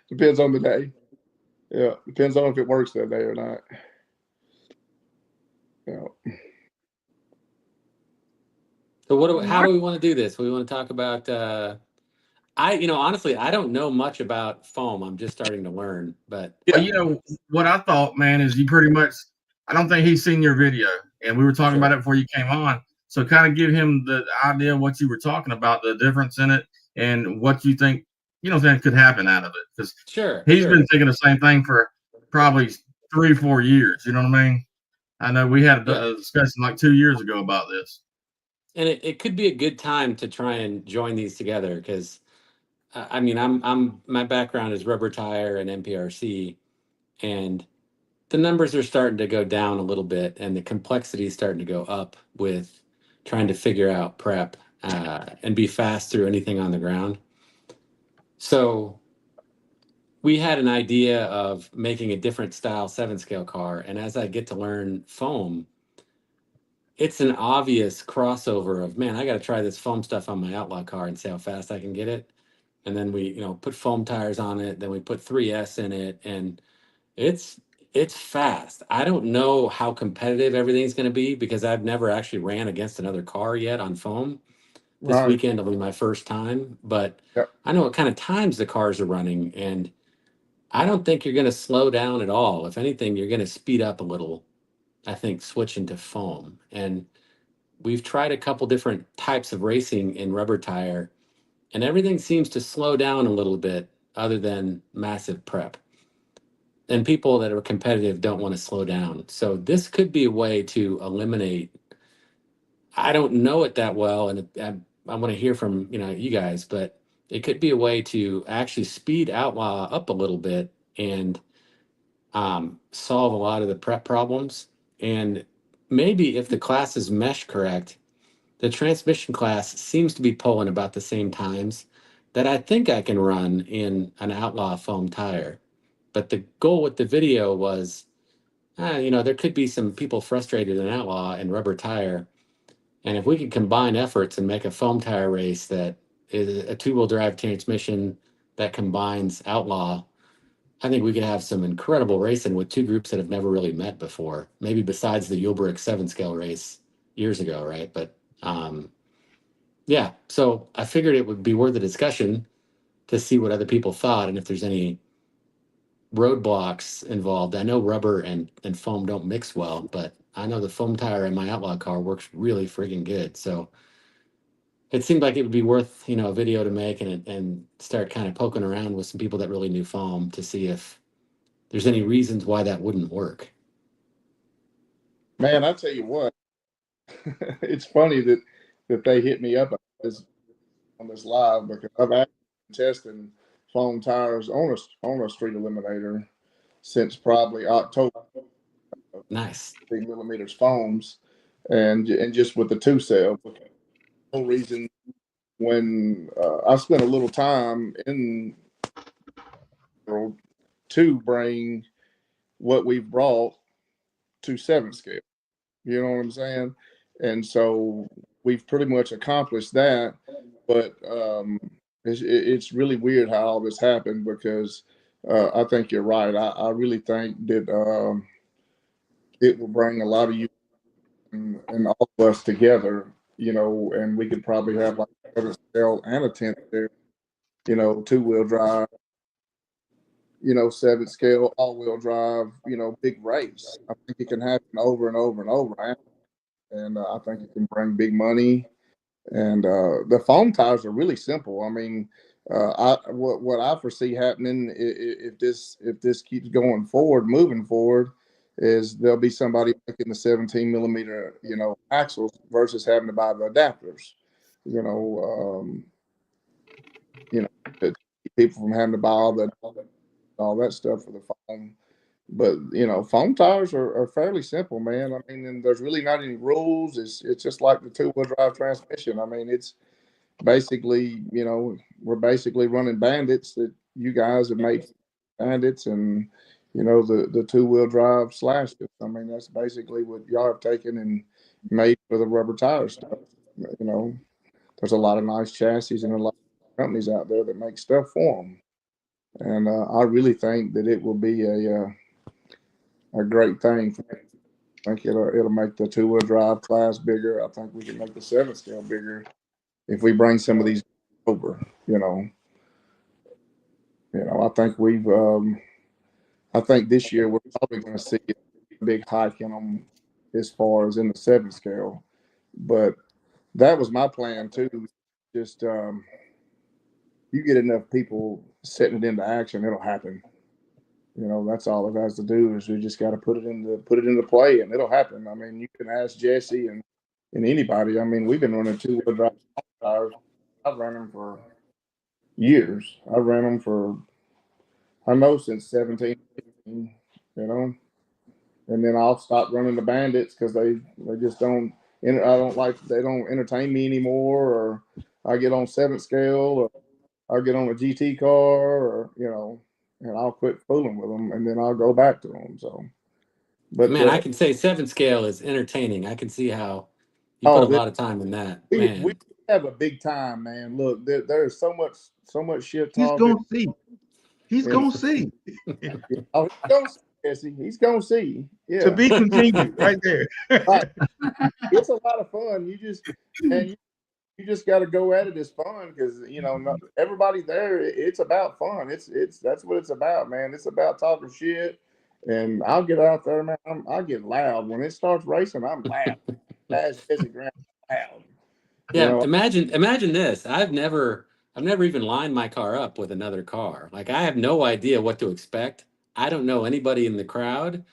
Depends on the day. Yeah, depends on if it works that day or not. Yeah. So how What? do we want to do this? We want to talk about honestly, I don't know much about foam. I'm just starting to learn, but Well, Yeah. what I thought, man, is you pretty much. I don't think he's seen your video, and we were talking about sure. it before you came on. So, kind of give him the idea of what you were talking about, the difference in it, and what you think, then could happen out of it. Because Sure, he's been sure. thinking the same thing for probably 3, 4 years. You know what I mean? I know we had Yeah. a discussion like 2 years ago about this. And it could be a good time to try and join these together because I mean I'm my background is rubber tire and NPRC, and the numbers are starting to go down a little bit and the complexity is starting to go up with trying to figure out prep and be fast through anything on the ground. So we had an idea of making a different style 7 scale car, and as I get to learn foam, it's an obvious crossover of, man, I got to try this foam stuff on my Outlaw car and see how fast I can get it. And then we put foam tires on it, then we put 3S in it, and it's it's fast. I don't know how competitive everything's going to be because I've never actually ran against another car yet on foam. This Right. weekend will be my first time, but Yeah. I know what kind of times the cars are running, and I don't think you're going to slow down at all. If anything, you're going to speed up a little, I think, switching to foam. And we've tried a couple different types of racing in rubber tire, and everything seems to slow down a little bit other than massive prep. And people that are competitive don't want to slow down. So this could be a way to eliminate. I don't know it that well, and I want to hear from you guys, but it could be a way to actually speed Outlaw up a little bit and solve a lot of the prep problems. And maybe if the classes mesh correct, the transmission class seems to be pulling about the same times that I think I can run in an Outlaw foam tire. But the goal with the video was, there could be some people frustrated in Outlaw and rubber tire. And if we could combine efforts and make a foam tire race that is a two-wheel drive transmission that combines Outlaw, I think we could have some incredible racing with two groups that have never really met before. Maybe besides the Yulbrick 7 scale race years ago, right? But yeah, so I figured it would be worth a discussion to see what other people thought and if there's any roadblocks involved. I know rubber and foam don't mix well, but I know the foam tire in my Outlaw car works really friggin' good. So it seemed like it would be worth, a video to make and start kind of poking around with some people that really knew foam to see if there's any reasons why that wouldn't work. Man, I tell you what, it's funny that they hit me up this, on this live because I've actually been testing foam tires on a street eliminator since probably October. Nice. 3 millimeters foams, and just with the two cell. No reason when I spent a little time in the world to bring what we've brought to 7 scale. You know what I'm saying? And so we've pretty much accomplished that. But it's really weird how all this happened because I think you're right. I really think that it will bring a lot of you and all of us together, and we could probably have like a cell and a 10th there, 2 wheel drive, 7 scale, all wheel drive, big race. I think it can happen over and over and over. And I think it can bring big money. And the foam tires are really simple. I mean, what I foresee happening if this keeps going forward, moving forward, is there'll be somebody making the 17 millimeter axles versus having to buy the adapters. You know, to keep people from having to buy all that stuff for the foam. But foam tires are fairly simple, man. I mean, and there's really not any rules. It's just like the 2 wheel drive transmission. I mean, it's basically, we're basically running bandits that you guys have made bandits and the 2 wheel drive slashes. I mean, that's basically what y'all have taken and made for the rubber tire stuff. You know, there's a lot of nice chassis and a lot of companies out there that make stuff for them. and I really think that it will be a great thing. I think it'll make the 2-wheel drive class bigger. I think we can make the 7 scale bigger if we bring some of these over. I think I think this year we're probably going to see a big hike in them as far as in the 7 scale. But that was my plan too. Just you get enough people setting it into action, it'll happen. That's all it has to do is we just got to put it into play, and it'll happen. I mean, you can ask Jesse and anybody. I mean, we've been running 2-wheel drive tires. I've run them for years. I've ran them for I know since 17. You know, and then I'll stop running the Bandits because they just don't. I don't like they don't entertain me anymore, or I get on 7 scale, or I get on a GT car, or and I'll quit fooling with them, and then I'll go back to them. So, but Man, I can say 7 scale is entertaining. I can see how you put a lot of time in that. we Man, have a big time, man. Look, there's so much shit He's talking. gonna see. He's gonna see. Oh, he's gonna see, Jesse. He's gonna see. Yeah. To be continued, right there. Right. It's a lot of fun. You just got to go at it as fun because everybody there. It's about fun. It's that's what it's about, man. It's about talking shit, and I'll get out there, man. I'll get loud when it starts racing. I'm loud. That's Jesse Graham loud. yeah. Imagine this. I've never even lined my car up with another car. Like I have no idea what to expect. I don't know anybody in the crowd.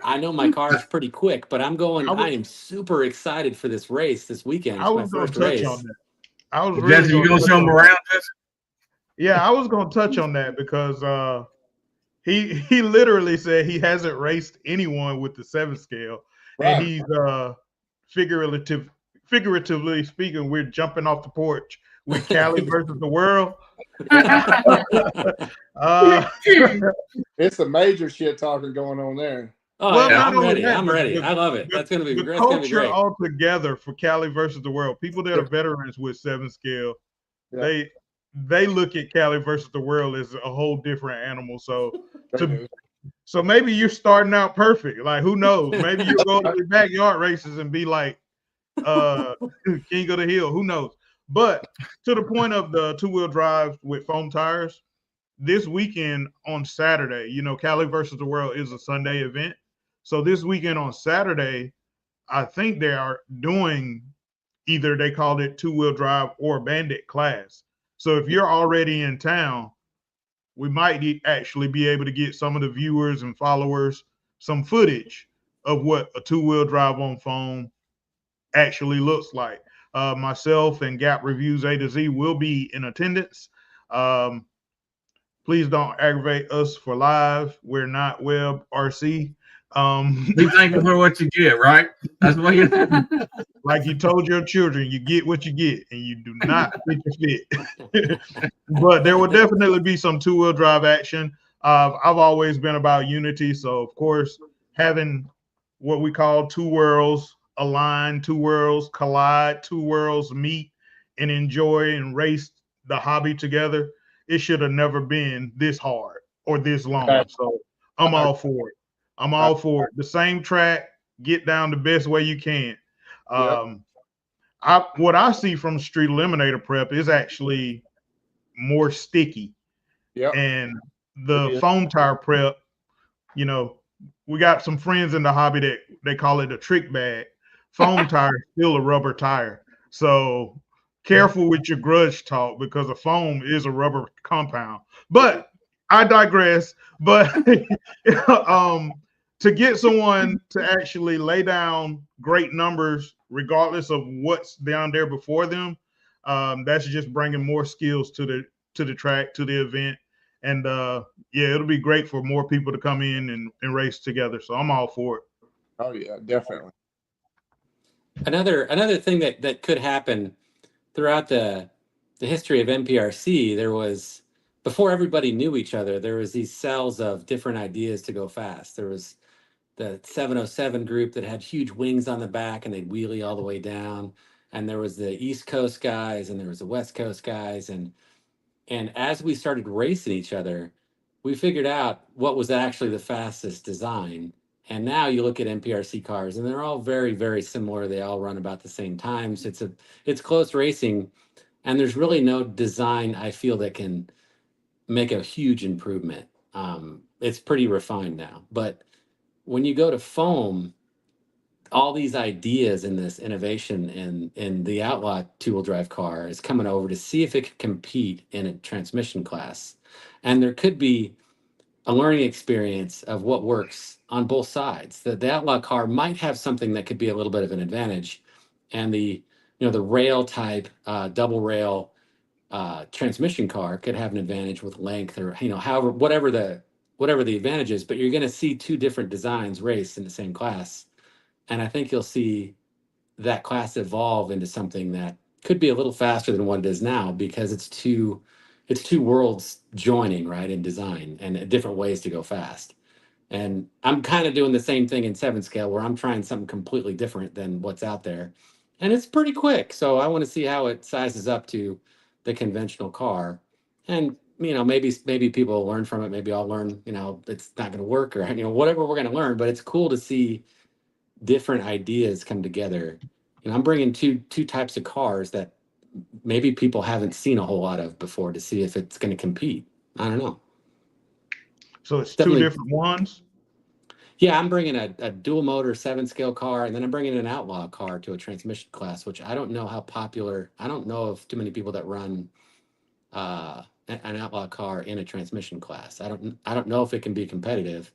I know my car is pretty quick, but I am super excited for this race this weekend. I It's my was gonna first touch race. on that. I was Well, really Jesse, you gonna show them around, Jesse? Yeah, I was gonna touch on that because he literally said he hasn't raced anyone with the 7 scale, Right. and he's figuratively speaking, we're jumping off the porch with Cali versus the world. It's a major shit talking going on there. Oh Well, yeah, not I'm only ready. that, I'm but ready. the- I love it. That's gonna be The that's gonna be culture great. altogether for Cali versus the world. People that are veterans with 7 scale, Yeah. they look at Cali versus the world as a whole different animal. So They do. so maybe you're starting out perfect. Like who knows? Maybe you'll go to the backyard races and be like king of the hill. Who knows? But to the point of the 2-wheel drive with foam tires, this weekend on Saturday, Cali versus the world is a Sunday event. So this weekend on Saturday, I think they are doing either they called it 2-wheel drive or bandit class. So if you're already in town, we might actually be able to get some of the viewers and followers some footage of what a 2-wheel drive on foam actually looks like. Myself and Gap Reviews A to Z will be in attendance. Please don't aggravate us for live. We're not Web RC. Be thankful for what you get, right? That's what you. Like you told your children, you get what you get, and you do not fit your fit. But there will definitely be some 2-wheel drive action. I've always been about unity, so of course, having what we call 2 worlds align, 2 worlds collide, 2 worlds meet and enjoy and race the hobby together. It should have never been this hard or this long. So I'm all for it. I'm all for it. The same track, get down the best way you can. What I see from Street Eliminator Prep is actually more sticky. Yeah. And the foam tire prep, we got some friends in the hobby that they call it a trick bag. Foam tire is still a rubber tire. So careful with your grudge talk because a foam is a rubber compound. But I digress. But to get someone to actually lay down great numbers, regardless of what's down there before them, that's just bringing more skills to the track, to the event. And it'll be great for more people to come in and race together. So I'm all for it. Oh yeah, definitely. Another thing that could happen throughout the history of NPRC, there was, before everybody knew each other, there was these cells of different ideas to go fast. There was the 707 group that had huge wings on the back and they'd wheelie all the way down. And there was the East Coast guys and there was the West Coast guys. And And as we started racing each other, we figured out what was actually the fastest design. And now you look at NPRC cars, and they're all very, very similar. They all run about the same times. It's close racing, and there's really no design I feel that can make a huge improvement. It's pretty refined now. But when you go to foam, all these ideas and this innovation in the Outlaw two-wheel drive car is coming over to see if it can compete in a transmission class. And there could be a learning experience of what works on both sides. The Outlaw car might have something that could be a little bit of an advantage, and the rail type double rail transmission car could have an advantage with length, or however whatever the advantage is. But you're going to see two different designs race in the same class, and I think you'll see that class evolve into something that could be a little faster than what it is now, because it's two worlds joining, right, in design, and different ways to go fast. And I'm kind of doing the same thing in 7 scale, where I'm trying something completely different than what's out there. And it's pretty quick. So I want to see how it sizes up to the conventional car. And, maybe people will learn from it. Maybe I'll learn, it's not going to work, or, whatever we're going to learn. But it's cool to see different ideas come together. I'm bringing two types of cars that maybe people haven't seen a whole lot of before, to see if it's going to compete. I don't know. So it's Definitely. 2 different ones? Yeah, I'm bringing a dual motor 7 scale car, and then I'm bringing an Outlaw car to a transmission class, which I don't know how popular. I don't know of too many people that run an Outlaw car in a transmission class. I don't know if it can be competitive,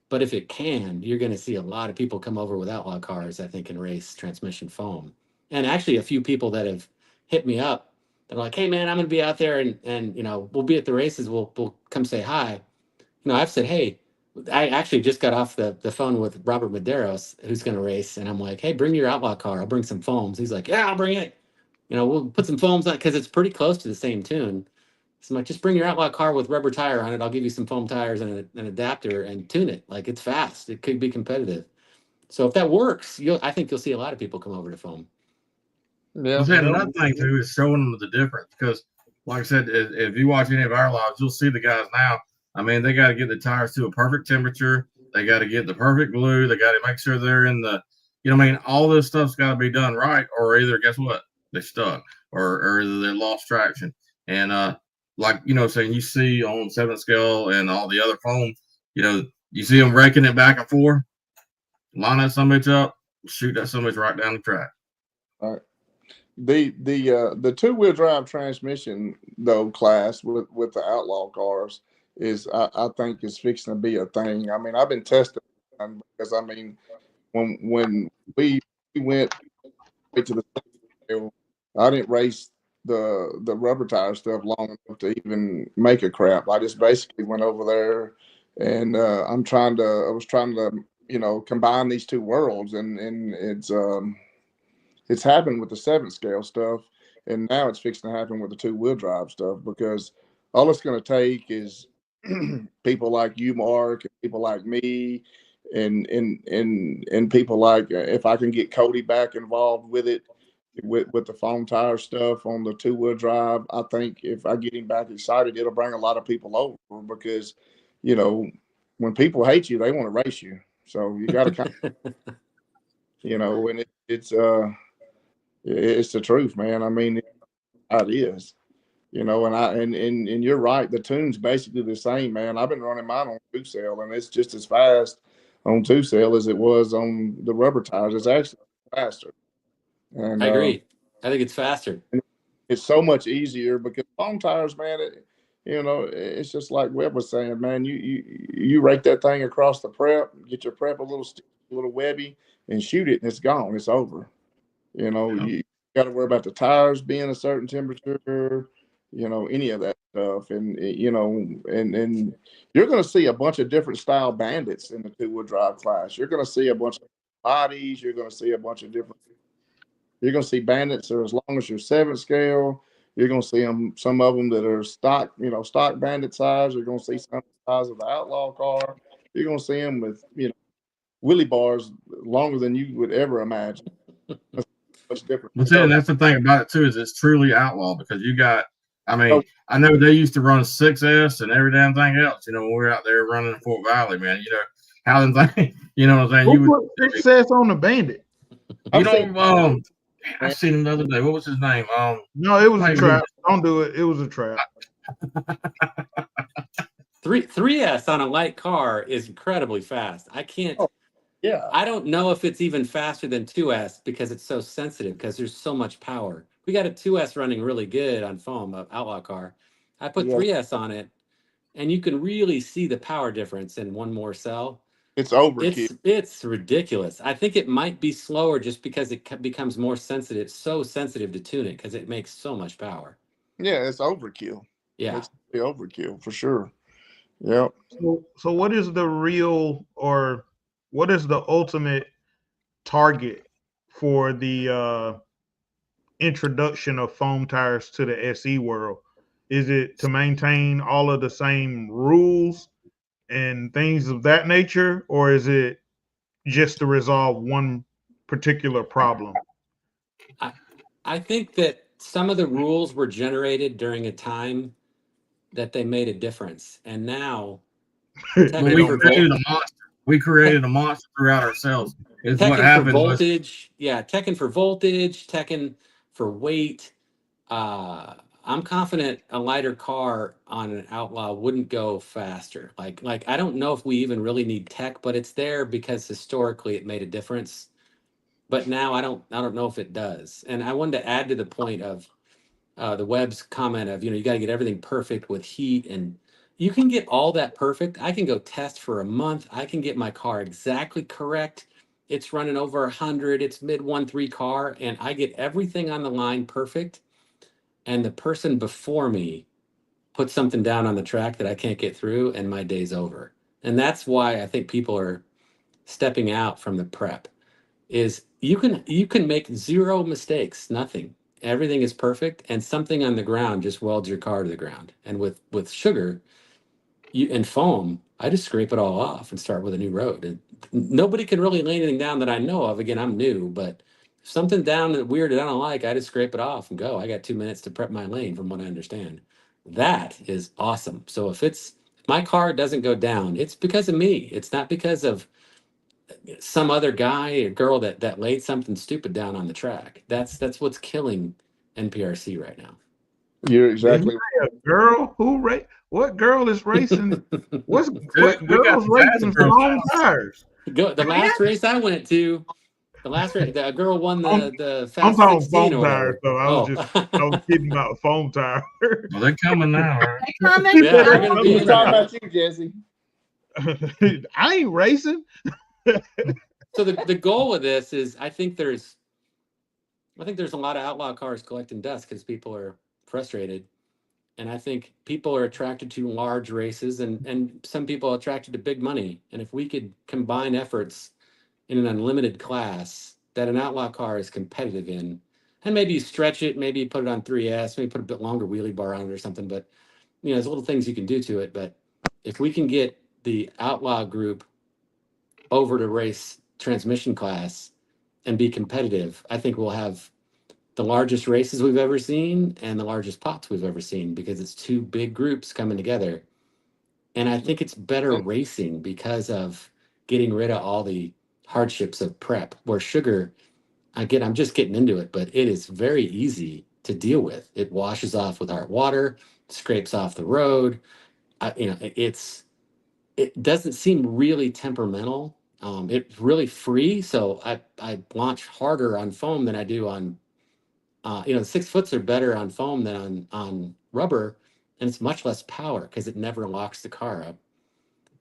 but if it can, you're going to see a lot of people come over with Outlaw cars, I think, and race transmission foam. And actually, a few people that have hit me up, they're like, "Hey, man, I'm going to be out there, and we'll be at the races. We'll come say hi." I've said, "Hey," I actually just got off the phone with Robert Medeiros, who's going to race, and I'm like, "Hey, bring your Outlaw car. I'll bring some foams." He's like, "Yeah, I'll bring it. We'll put some foams on, because it's pretty close to the same tune." So I'm like, "Just bring your Outlaw car with rubber tire on it. I'll give you some foam tires and an adapter, and tune it. Like, it's fast. It could be competitive." So if that works, I think you'll see a lot of people come over to foam. Yeah. Another thing too is showing them the difference, because, like I said, if you watch any of our lives, you'll see the guys now. I mean, they got to get the tires to a perfect temperature. They got to get the perfect glue. They got to make sure they're in the, all this stuff's got to be done right, or either, guess what, they stuck, or either they lost traction. And saying you see on 7 scale and all the other foam, you see them raking it back and forth, line that summit up, shoot that summit right down the track. All right. The 2-wheel drive transmission though class with the Outlaw cars is I think is fixing to be a thing. I mean, I've been testing, because when we went to the scale, I didn't race the rubber tire stuff long enough to even make a crap. I just basically went over there, and I was trying to combine these two worlds, and it's happened with the 7 scale stuff, and now it's fixing to happen with the 2-wheel drive stuff, because all it's going to take is people like you, Mark, and people like me, and people like, if I can get Cody back involved with it, with the foam tire stuff on the 2-wheel drive, I think if I get him back excited, it'll bring a lot of people over, because when people hate you, they want to race you. So you got to kind of, and it's the truth, man. I mean, it is, and you're right. The tune's basically the same, man. I've been running mine on 2 cell, and it's just as fast on 2 cell as it was on the rubber tires. It's actually faster. And I agree. I think it's faster. It's so much easier, because foam tires, man, it's just like Webb was saying, man, you rake that thing across the prep, get your prep a little webby, and shoot it, and it's gone. It's over. You got to worry about the tires being a certain temperature, any of that stuff. And, and you're going to see a bunch of different style bandits in the 2-wheel drive class. You're going to see a bunch of bodies. You're going to see a bunch of different. You're going to see bandits that are as long as your 7 scale. You're going to see some of them that are stock bandit size. You're going to see some size of the Outlaw car. You're going to see them with, wheelie bars longer than you would ever imagine. Much different. But that's the thing about it too, is it's truly Outlaw, because you got I mean, I know they used to run 6S and every damn thing else. You know, when we were out there running in Fort Valley, man. You know how them things. You know what I'm saying? Who put success on the Bandit? You know, I seen him the other day. What was his name? No, it was a trap. Don't do it. It was a trap. 3S on a light car is incredibly fast. I can't. Oh, yeah. I don't know if it's even faster than 2S because it's so sensitive because there's so much power. We got a 2S running really good on foam, of Outlaw car. I put 3S on it, and you can really see the power difference in one more cell. It's overkill. It's ridiculous. I think it might be slower just because it becomes more sensitive, so sensitive to tune it because it makes so much power. Yeah, it's overkill. Yeah, it's overkill for sure. Yep. So what is the real, or what is the ultimate target for the introduction of foam tires to the SE world? Is it to maintain all of the same rules and things of that nature, or is it just to resolve one particular problem? I think that some of the rules were generated during a time that they made a difference, and now we created a monster throughout ourselves. Is what happened. For voltage, Tekken for voltage, Tekken for weight. I'm confident a lighter car on an Outlaw wouldn't go faster. Like I don't know if we even really need tech, but it's there because historically it made a difference. But now I don't know if it does. And I wanted to add to the point of the Webb's comment of, you got to get everything perfect with heat, and you can get all that perfect. I can go test for a month. I can get my car exactly correct. It's running over 100. It's mid 1.3 car, and I get everything on the line perfect. And the person before me put something down on the track that I can't get through, and my day's over. And that's why I think people are stepping out from the prep. Is you can make zero mistakes, nothing. Everything is perfect, and something on the ground just welds your car to the ground. And with sugar, and foam, I just scrape it all off and start with a new road. And nobody can really lay anything down that I know of. Again, I'm new, but something down that weird that I don't like, I just scrape it off and go. I got 2 minutes to prep my lane, from what I understand. That is awesome. So if my car doesn't go down, it's because of me. It's not because of some other guy or girl that laid something stupid down on the track. That's what's killing NPRC right now. You're exactly right. Girl who what girl is racing? what girl's racing foam tires? The last race I went to, the girl won the fast. I'm talking 16 foam tires, though. I was kidding about foam tires. Well, they're coming now, right? They're coming. Yeah, they're gonna be talking about you, Jesse. I ain't racing. So the goal of this is, I think there's a lot of Outlaw cars collecting dust because people are frustrated, and I think people are attracted to large races, and some people are attracted to big money. And if we could combine efforts in an unlimited class that an Outlaw car is competitive in, and maybe you stretch it, maybe you put it on 3S, maybe put a bit longer wheelie bar on it or something, but there's little things you can do to it. But if we can get the Outlaw group over to race transmission class and be competitive, I think we'll have the largest races we've ever seen and the largest pops we've ever seen, because it's two big groups coming together. And I think it's better racing because of getting rid of all the hardships of prep, where sugar, I'm just getting into it, but it is very easy to deal with. It washes off with our water, scrapes off the road. It doesn't seem really temperamental. It's really free. So I launch harder on foam than I do on, the 6 foots are better on foam than on rubber, and it's much less power because it never locks the car up.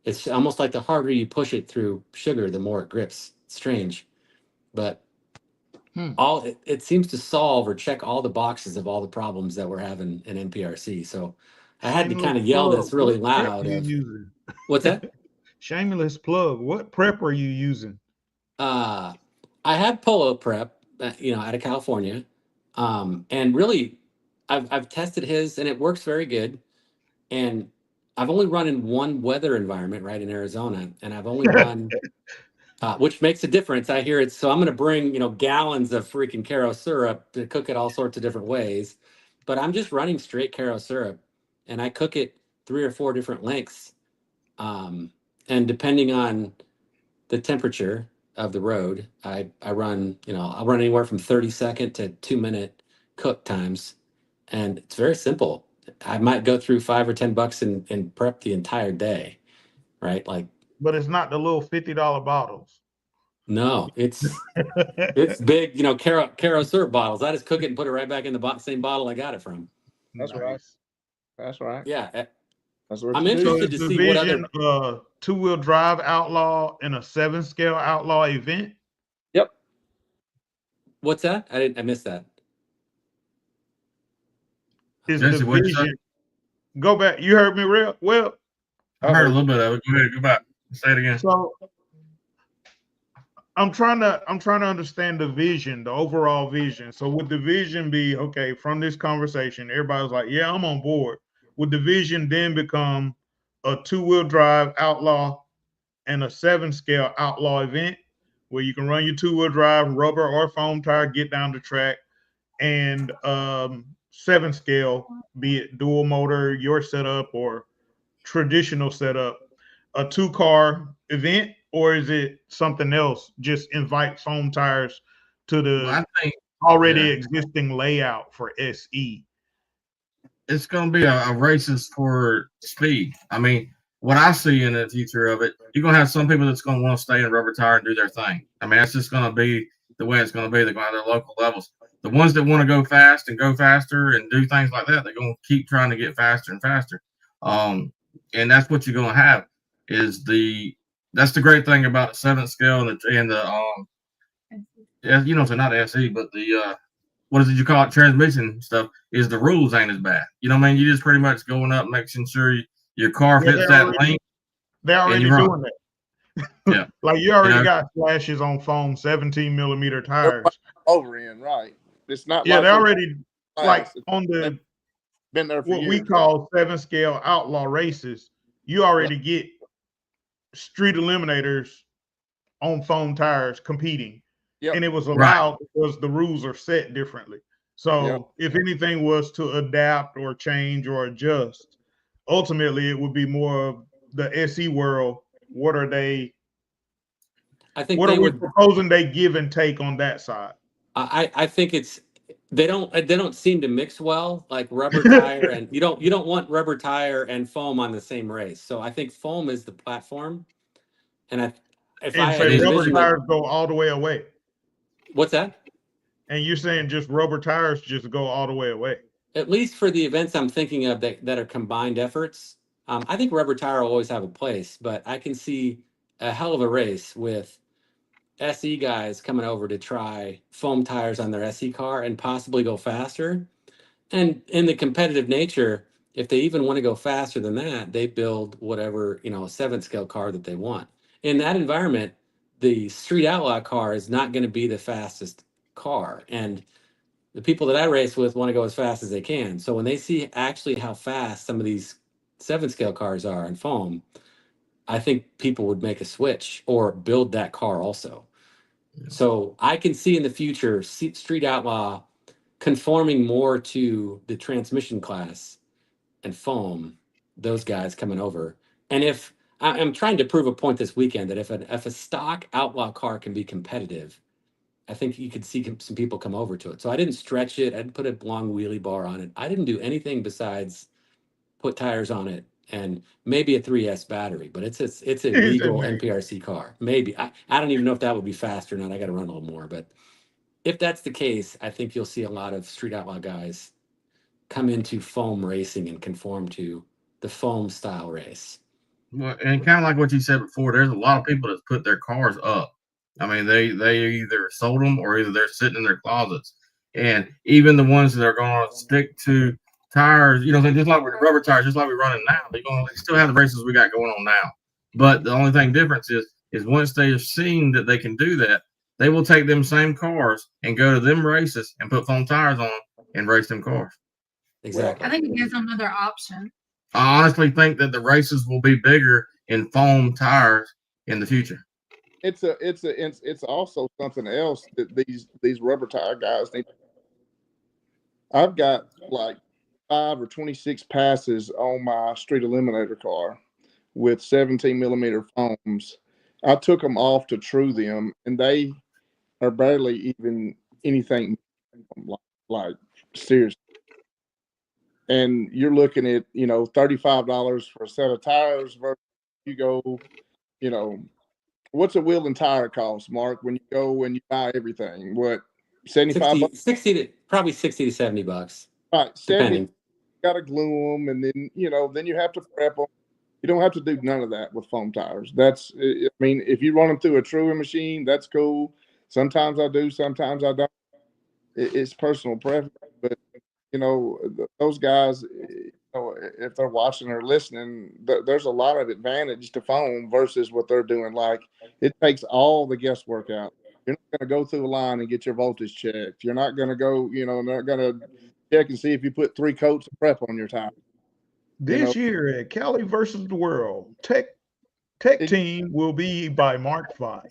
It's almost like the harder you push it through sugar, the more it grips. It's strange, but it seems to solve or check all the boxes of all the problems that we're having in NPRC. So I had to kind of yell this really loud. What's that? Shameless plug. What prep are you using? I have Polo Prep, out of California, and really, I've tested his, and it works very good. And I've only run in one weather environment, right, in Arizona, and I've only run, which makes a difference. I hear it. So I'm going to bring, gallons of freaking Caro syrup to cook it all sorts of different ways. but I'm just running straight Karo syrup, and I cook it 3 or 4 different lengths. And depending on the temperature of the road, I run, I'll run anywhere from 30-second to 2-minute cook times. And it's very simple. I might go through $5 or $10 and prep the entire day, right? Like, but it's not the little $50 bottles. no, it's big, Karo syrup bottles. I just cook it and put it right back in the same bottle I got it from. That's right. That's right. Yeah. That's what I'm you do. interested to see what other. Two-wheel drive outlaw and a 7-scale outlaw event. Yep. What's that? I missed that. Is the vision? Go back. You heard me real well. I heard a little bit of it. Go ahead. Go back. Say it again. So I'm trying to understand the vision, the overall vision. So would the vision be, okay, from this conversation, everybody's like, yeah, I'm on board. Would the vision then become a 2-wheel drive outlaw and a 7-scale outlaw event where you can run your 2-wheel drive, rubber or foam tire, get down the track, and 7-scale, be it dual motor, your setup, or traditional setup, a 2-car event? Or is it something else? Just invite foam tires to the already existing layout for SE. It's going to be a races for speed. I mean, what I see in the future of it, you're going to have some people that's going to want to stay in rubber tire and do their thing. I mean, that's just going to be the way it's going to be. They're going to have their local levels. The ones that want to go fast and go faster and do things like that, they're going to keep trying to get faster and faster. And that's what you're going to have that's the great thing about the 7th scale and the so not SE, but the what is it you call it, transmission stuff, is the rules ain't as bad. You know what I mean? You just pretty much going up, making sure your car fits that length. They're already doing that. Yeah. Like you already got flashes on foam 17mm tires. Over in, right. It's not they're already like on the been there for what years. We call 7-scale outlaw races. You already get street eliminators on foam tires competing. And it was allowed because the rules are set differently. So if anything was to adapt or change or adjust, ultimately it would be more of the SE world. What are they? I think what are we proposing they give and take on that side? I think they don't seem to mix well, like rubber tire and you don't want rubber tire and foam on the same race. So I think foam is the platform. And rubber tires go all the way away. What's that? And you're saying just rubber tires just go all the way away? At least for the events I'm thinking of that are combined efforts. I think rubber tire will always have a place, but I can see a hell of a race with SE guys coming over to try foam tires on their SE car and possibly go faster. And in the competitive nature, if they even want to go faster than that, they build whatever, a 7-scale car that they want. In that environment, the street outlaw car is not going to be the fastest car. And the people that I race with want to go as fast as they can. So when they see actually how fast some of these 7-scale cars are in foam, I think people would make a switch or build that car also. Yeah. So I can see in the future street outlaw conforming more to the transmission class and foam, those guys coming over. And if I'm trying to prove a point this weekend that if a stock outlaw car can be competitive, I think you could see some people come over to it. So I didn't stretch it. I didn't put a long wheelie bar on it. I didn't do anything besides put tires on it and maybe a 3S battery, but it's a legal NPRC car. Maybe. I don't even know if that would be fast or not. I got to run a little more. But if that's the case, I think you'll see a lot of street outlaw guys come into foam racing and conform to the foam style race. Well, and kind of like what you said before, there's a lot of people that put their cars up. I mean, they either sold them or either they're sitting in their closets. And even the ones that are going to stick to tires, just like with rubber tires, just like we're running now, they still have the races we got going on now. But the only thing difference is once they have seen that they can do that, they will take them same cars and go to them races and put foam tires on and race them cars. Exactly. I think it gives another option. I honestly think that the races will be bigger in foam tires in the future. It's also something else that these rubber tire guys need. I've got like 5 or 26 passes on my Street Eliminator car with 17 millimeter foams. I took them off to true them, and they are barely even anything like seriously. And you're looking at, you know, $35 for a set of tires versus you go, you know, what's a wheel and tire cost, Mark, when you go and you buy everything? What, 75 bucks? 60 to probably 60 to 70 bucks. Right, 70. Depending. Got to glue them, and then, you know, then you have to prep them. You don't have to do none of that with foam tires. That's, I mean, if you run them through a Truing machine, that's cool. Sometimes I do, sometimes I don't. It's personal preference, but you know, those guys, you know, if they're watching or listening, there's a lot of advantage to foam versus what they're doing. Like, it takes all the guesswork out. You're not going to go through a line and get your voltage checked. You're not going to go, you know, not going to check and see if you put 3 coats of prep on your tire. This year at Cali versus the World, Tech Team will be by Mark Fine.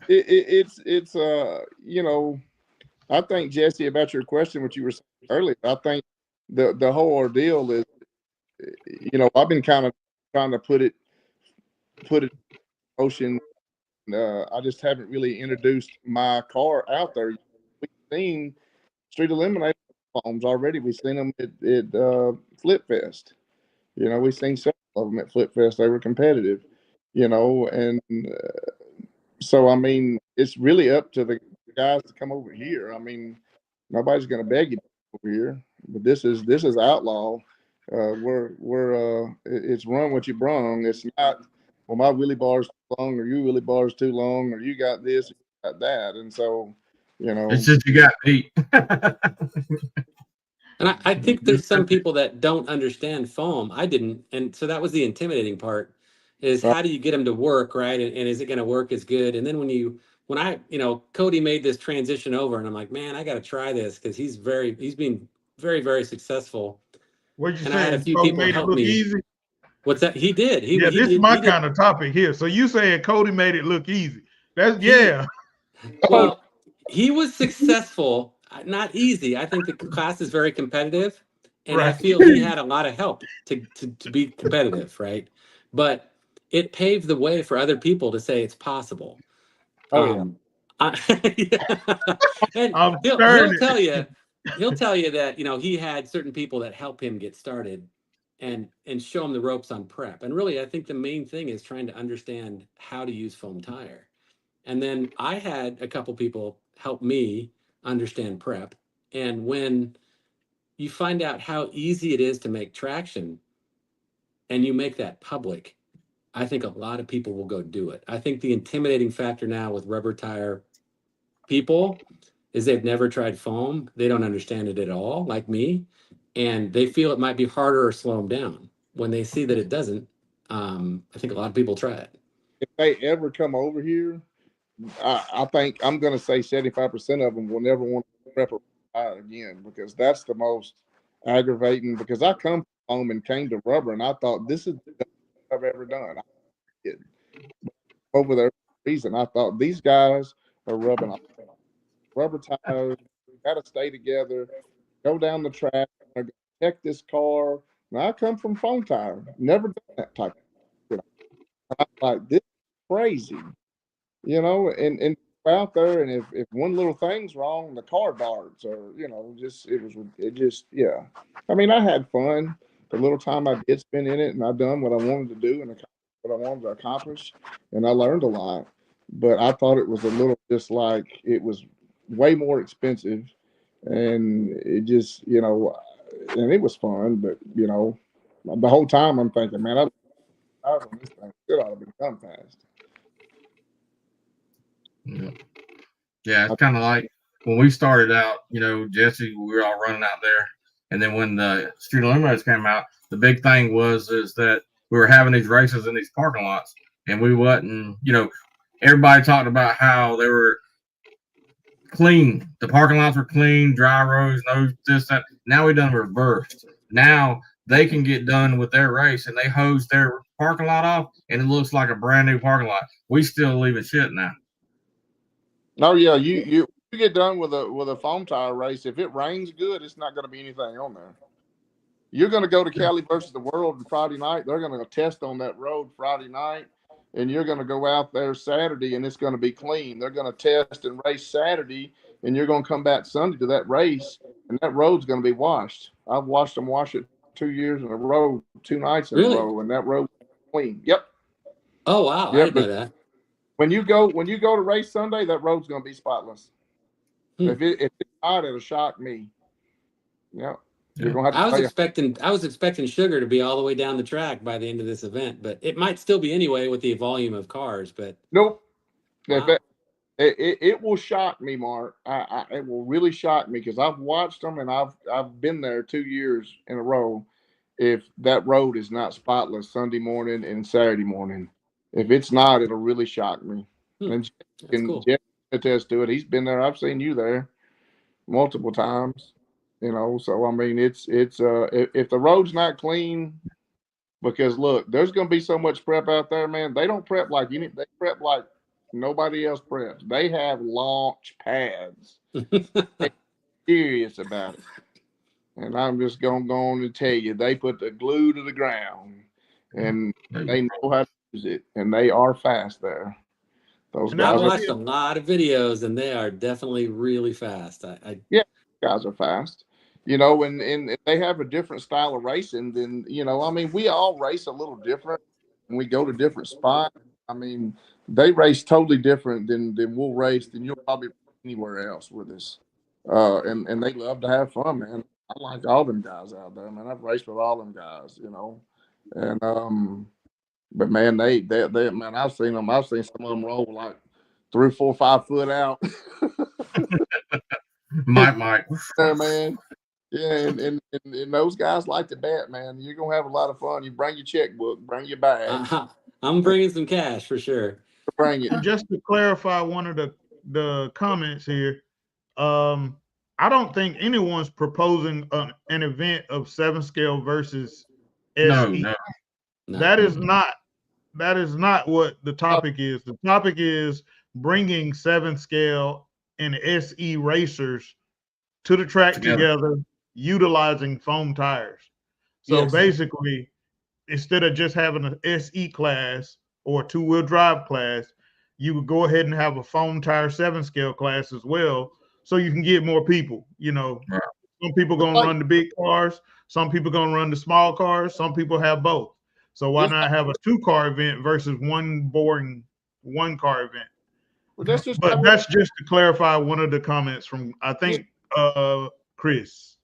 It's you know, I think, Jesse, about your question, what you were saying earlier, I think the whole ordeal is, you know, I've been kind of trying to put it in motion. I just haven't really introduced my car out there. We've seen Street Eliminator foams already. We've seen them at Flip Fest. You know, we've seen several of them at Flip Fest. They were competitive, you know, and so, I mean, it's really up to the guys to come over here. I mean, nobody's going to beg you over here, but this is outlaw. It's run what you brung. It's not, well, my wheelie bar's too long, or your wheelie bar's too long, or you got this, or you got that. And so, you know, it's just you got beat. And I think there's some people that don't understand foam. I didn't. And so that was the intimidating part, is how do you get them to work, right? And is it going to work as good? And then when I, you know, Cody made this transition over, and I'm like, man, I got to try this, because he's been very, very successful. What'd you And say? I had a few Cody people made it help look me. easy? What's that? He did. This is my kind of topic here. So you saying Cody made it look easy? Yeah. Well, he was successful, not easy. I think the class is very competitive, and I feel he had a lot of help to be competitive, right? But it paved the way for other people to say it's possible. And he'll tell you that, you know, he had certain people that help him get started and show him the ropes on prep. And really, I think the main thing is trying to understand how to use foam tire. And then I had a couple people help me understand prep. And when you find out how easy it is to make traction and you make that public, I think a lot of people will go do it. I think the intimidating factor now with rubber tire people is they've never tried foam. They don't understand it at all, like me. And they feel it might be harder or slow them down. When they see that it doesn't, I think a lot of people try it. If they ever come over here, I think I'm going to say 75% of them will never want to prep a tire again, because that's the most aggravating. Because I come from foam and came to rubber, and I thought, this is the best I've ever done. Over there, reason I thought these guys are rubbing off rubber tires. Got to stay together. Go down the track. Check this car. Now, I come from foam tire. Never done that type of thing. I'm like, this is crazy. You know, and out there, and if one little thing's wrong, the car darts, or, you know, yeah. I mean, I had fun the little time I did spend in it, and I done what I wanted to do and what I wanted to accomplish, and I learned a lot. But I thought it was a little, just like, it was way more expensive, and it just, you know, and it was fun, but, you know, the whole time I'm thinking, man, I was on this thing. It ought to be done fast. Yeah, it's kind of like when we started out, you know, Jesse, we were all running out there. And then when the Street Eliminators came out, the big thing is that we were having these races in these parking lots, and we wasn't, you know, everybody talked about how they were clean. The parking lots were clean, dry roads, no this, that. Now we done reversed. Now they can get done with their race, and they hose their parking lot off, and it looks like a brand new parking lot. We still leaving shit now. Oh yeah, you get done with a foam tire race. If it rains good, it's not going to be anything on there. You're going to go to Cali versus the World on Friday night. They're going to test on that road Friday night, and you're going to go out there Saturday, and it's going to be clean. They're going to test and race Saturday, and you're going to come back Sunday to that race, and that road's going to be washed. I've watched them wash it 2 years in a row, 2 nights in a row, and that road clean. Yep. Oh wow, I didn't know that. When you go to race Sunday, that road's going to be spotless. If it's hot, it'll shock me. Yeah. You're gonna have to I was expecting Sugar to be all the way down the track by the end of this event, but it might still be anyway with the volume of cars. But nope. Wow. It will shock me, Mark. It will really shock me because I've watched them and I've been there 2 years in a row. If that road is not spotless Sunday morning and Saturday morning, if it's not, it'll really shock me. And Jeff can attest to it. He's been there. I've seen you there multiple times. You know, so I mean, it's if the road's not clean, because look, there's going to be so much prep out there, man. They don't prep like they prep like nobody else preps. They have launch pads. They're serious about it, and I'm just going to go on and tell you, they put the glue to the ground, and they know how to use it, and they are fast there. Those guys I've watched a lot of videos, and they are definitely really fast. Yeah, guys are fast. You know, and they have a different style of racing than, you know, I mean, we all race a little different and we go to different spots. I mean, they race totally different than we'll race than you'll probably anywhere else with us. And they love to have fun, man. I like all them guys out there, man. I've raced with all them guys, you know. And but man, they man, I've seen some of them roll like 3, 4, 5 foot out. Mike. Yeah, man. Yeah, and those guys like to bet, man. You're gonna have a lot of fun. You bring your checkbook, bring your bag. I'm bringing some cash for sure. Bring it. And just to clarify one of the comments here, I don't think anyone's proposing an event of 7 scale versus SE. No. That is not what the topic is. The topic is bringing 7 scale and SE racers to the track together utilizing foam tires. So basically, instead of just having an SE class or a 2-wheel drive class, you would go ahead and have a foam tire 7 scale class as well, so you can get more people. You know, some people gonna run the big cars, some people gonna run the small cars, some people have both. So why not have a 2-car event versus one boring 1-car event? Well, that's just to clarify one of the comments from, I think, Chris.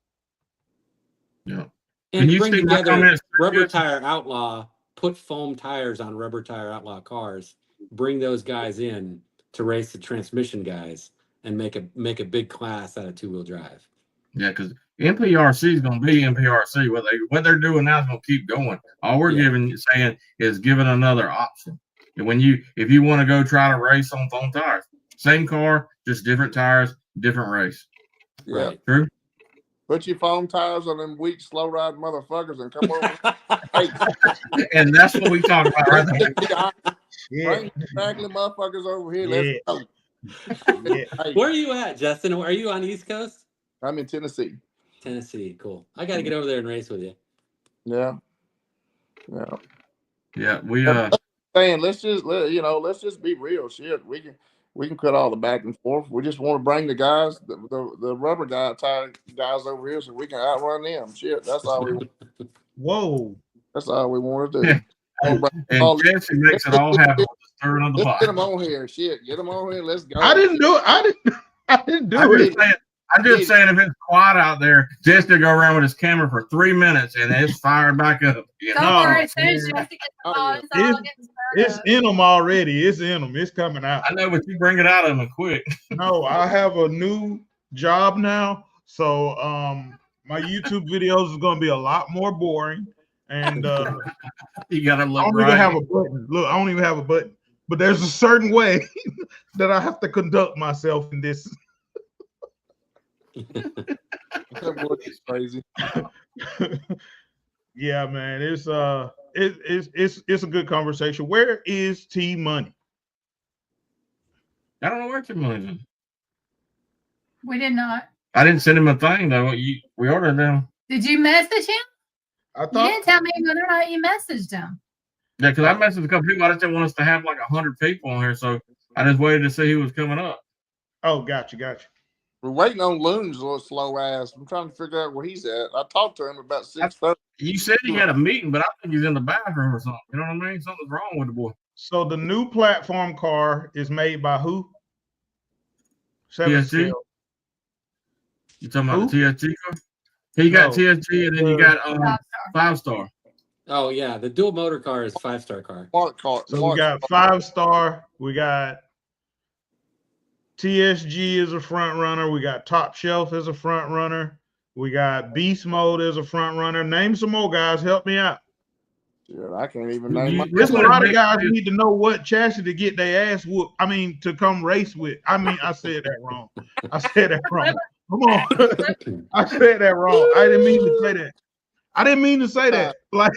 Yeah. And bring together Rubber Tire Outlaw, put foam tires on Rubber Tire Outlaw cars, bring those guys in to race the transmission guys, and make a big class out of 2-wheel drive. Yeah, because NPRC is going to be NPRC. What they're doing now is going to keep going. All we're saying is giving another option. And if you want to go try to race on foam tires, same car, just different tires, different race. Yeah. Right. True. Put your foam tires on them weak, slow ride motherfuckers and come over. And that's what we talk about right there. Bring the straggly motherfuckers over here. Let's go. Where are you at, Justin? Are you on the East Coast? I'm in Tennessee. Tennessee, cool. I got to get over there and race with you. Yeah. We saying let's just be real. Shit, we can cut all the back and forth. We just want to bring the guys, the rubber tire guys over here, so we can outrun them. Shit, that's all we want. Whoa, that's all we want to do. And Jesse makes it all happen with the stirring of the pot. Get them on here. Shit, get them on here. Let's go. I didn't do it. I'm just saying, if it's quiet out there, Jesse to go around with his camera for 3 minutes and it's fired back up. Don't worry, as soon as Jesse gets the ball, it's in them already. It's in them. It's coming out. I know, but you bring it out of them quick. No, I have a new job now, so my YouTube videos is going to be a lot more boring, and you got to look. I don't even have a button. Look, I don't even have a button, but there's a certain way that I have to conduct myself in this. It's crazy. Yeah, man, it's a good conversation. Where is T Money? I don't know where Tim Williams is. We did not. I didn't send him a thing though. We ordered them. Did you message him? I You thought didn't tell me whether or not you messaged him. Yeah, because I messaged a couple people. I just didn't want us to have like 100 people on here, so I just waited to see who was coming up. Oh, gotcha. We're waiting on Loon's little slow ass. I'm trying to figure out where he's at. I talked to him about 6:30. You said he had a meeting, but I think he's in the bathroom or something. You know what I mean? Something's wrong with the boy. So the new platform car is made by who? TSG? Scale. You talking about Who? the TSG car? He got No. TSG, and then you got 5-star. Oh yeah, the dual motor car is 5-star car. Mark caught. So we got 5-star. We got TSG as a front runner. We got Top Shelf as a front runner. We got Beast Mode as a front runner. Name some more guys. Help me out. Shit, I can't even name my. There's a lot of guys need to know what chassis to get their ass whooped. I mean, to come race with. I mean, I said that wrong. Come on. I said that wrong. I didn't mean to say that. Like,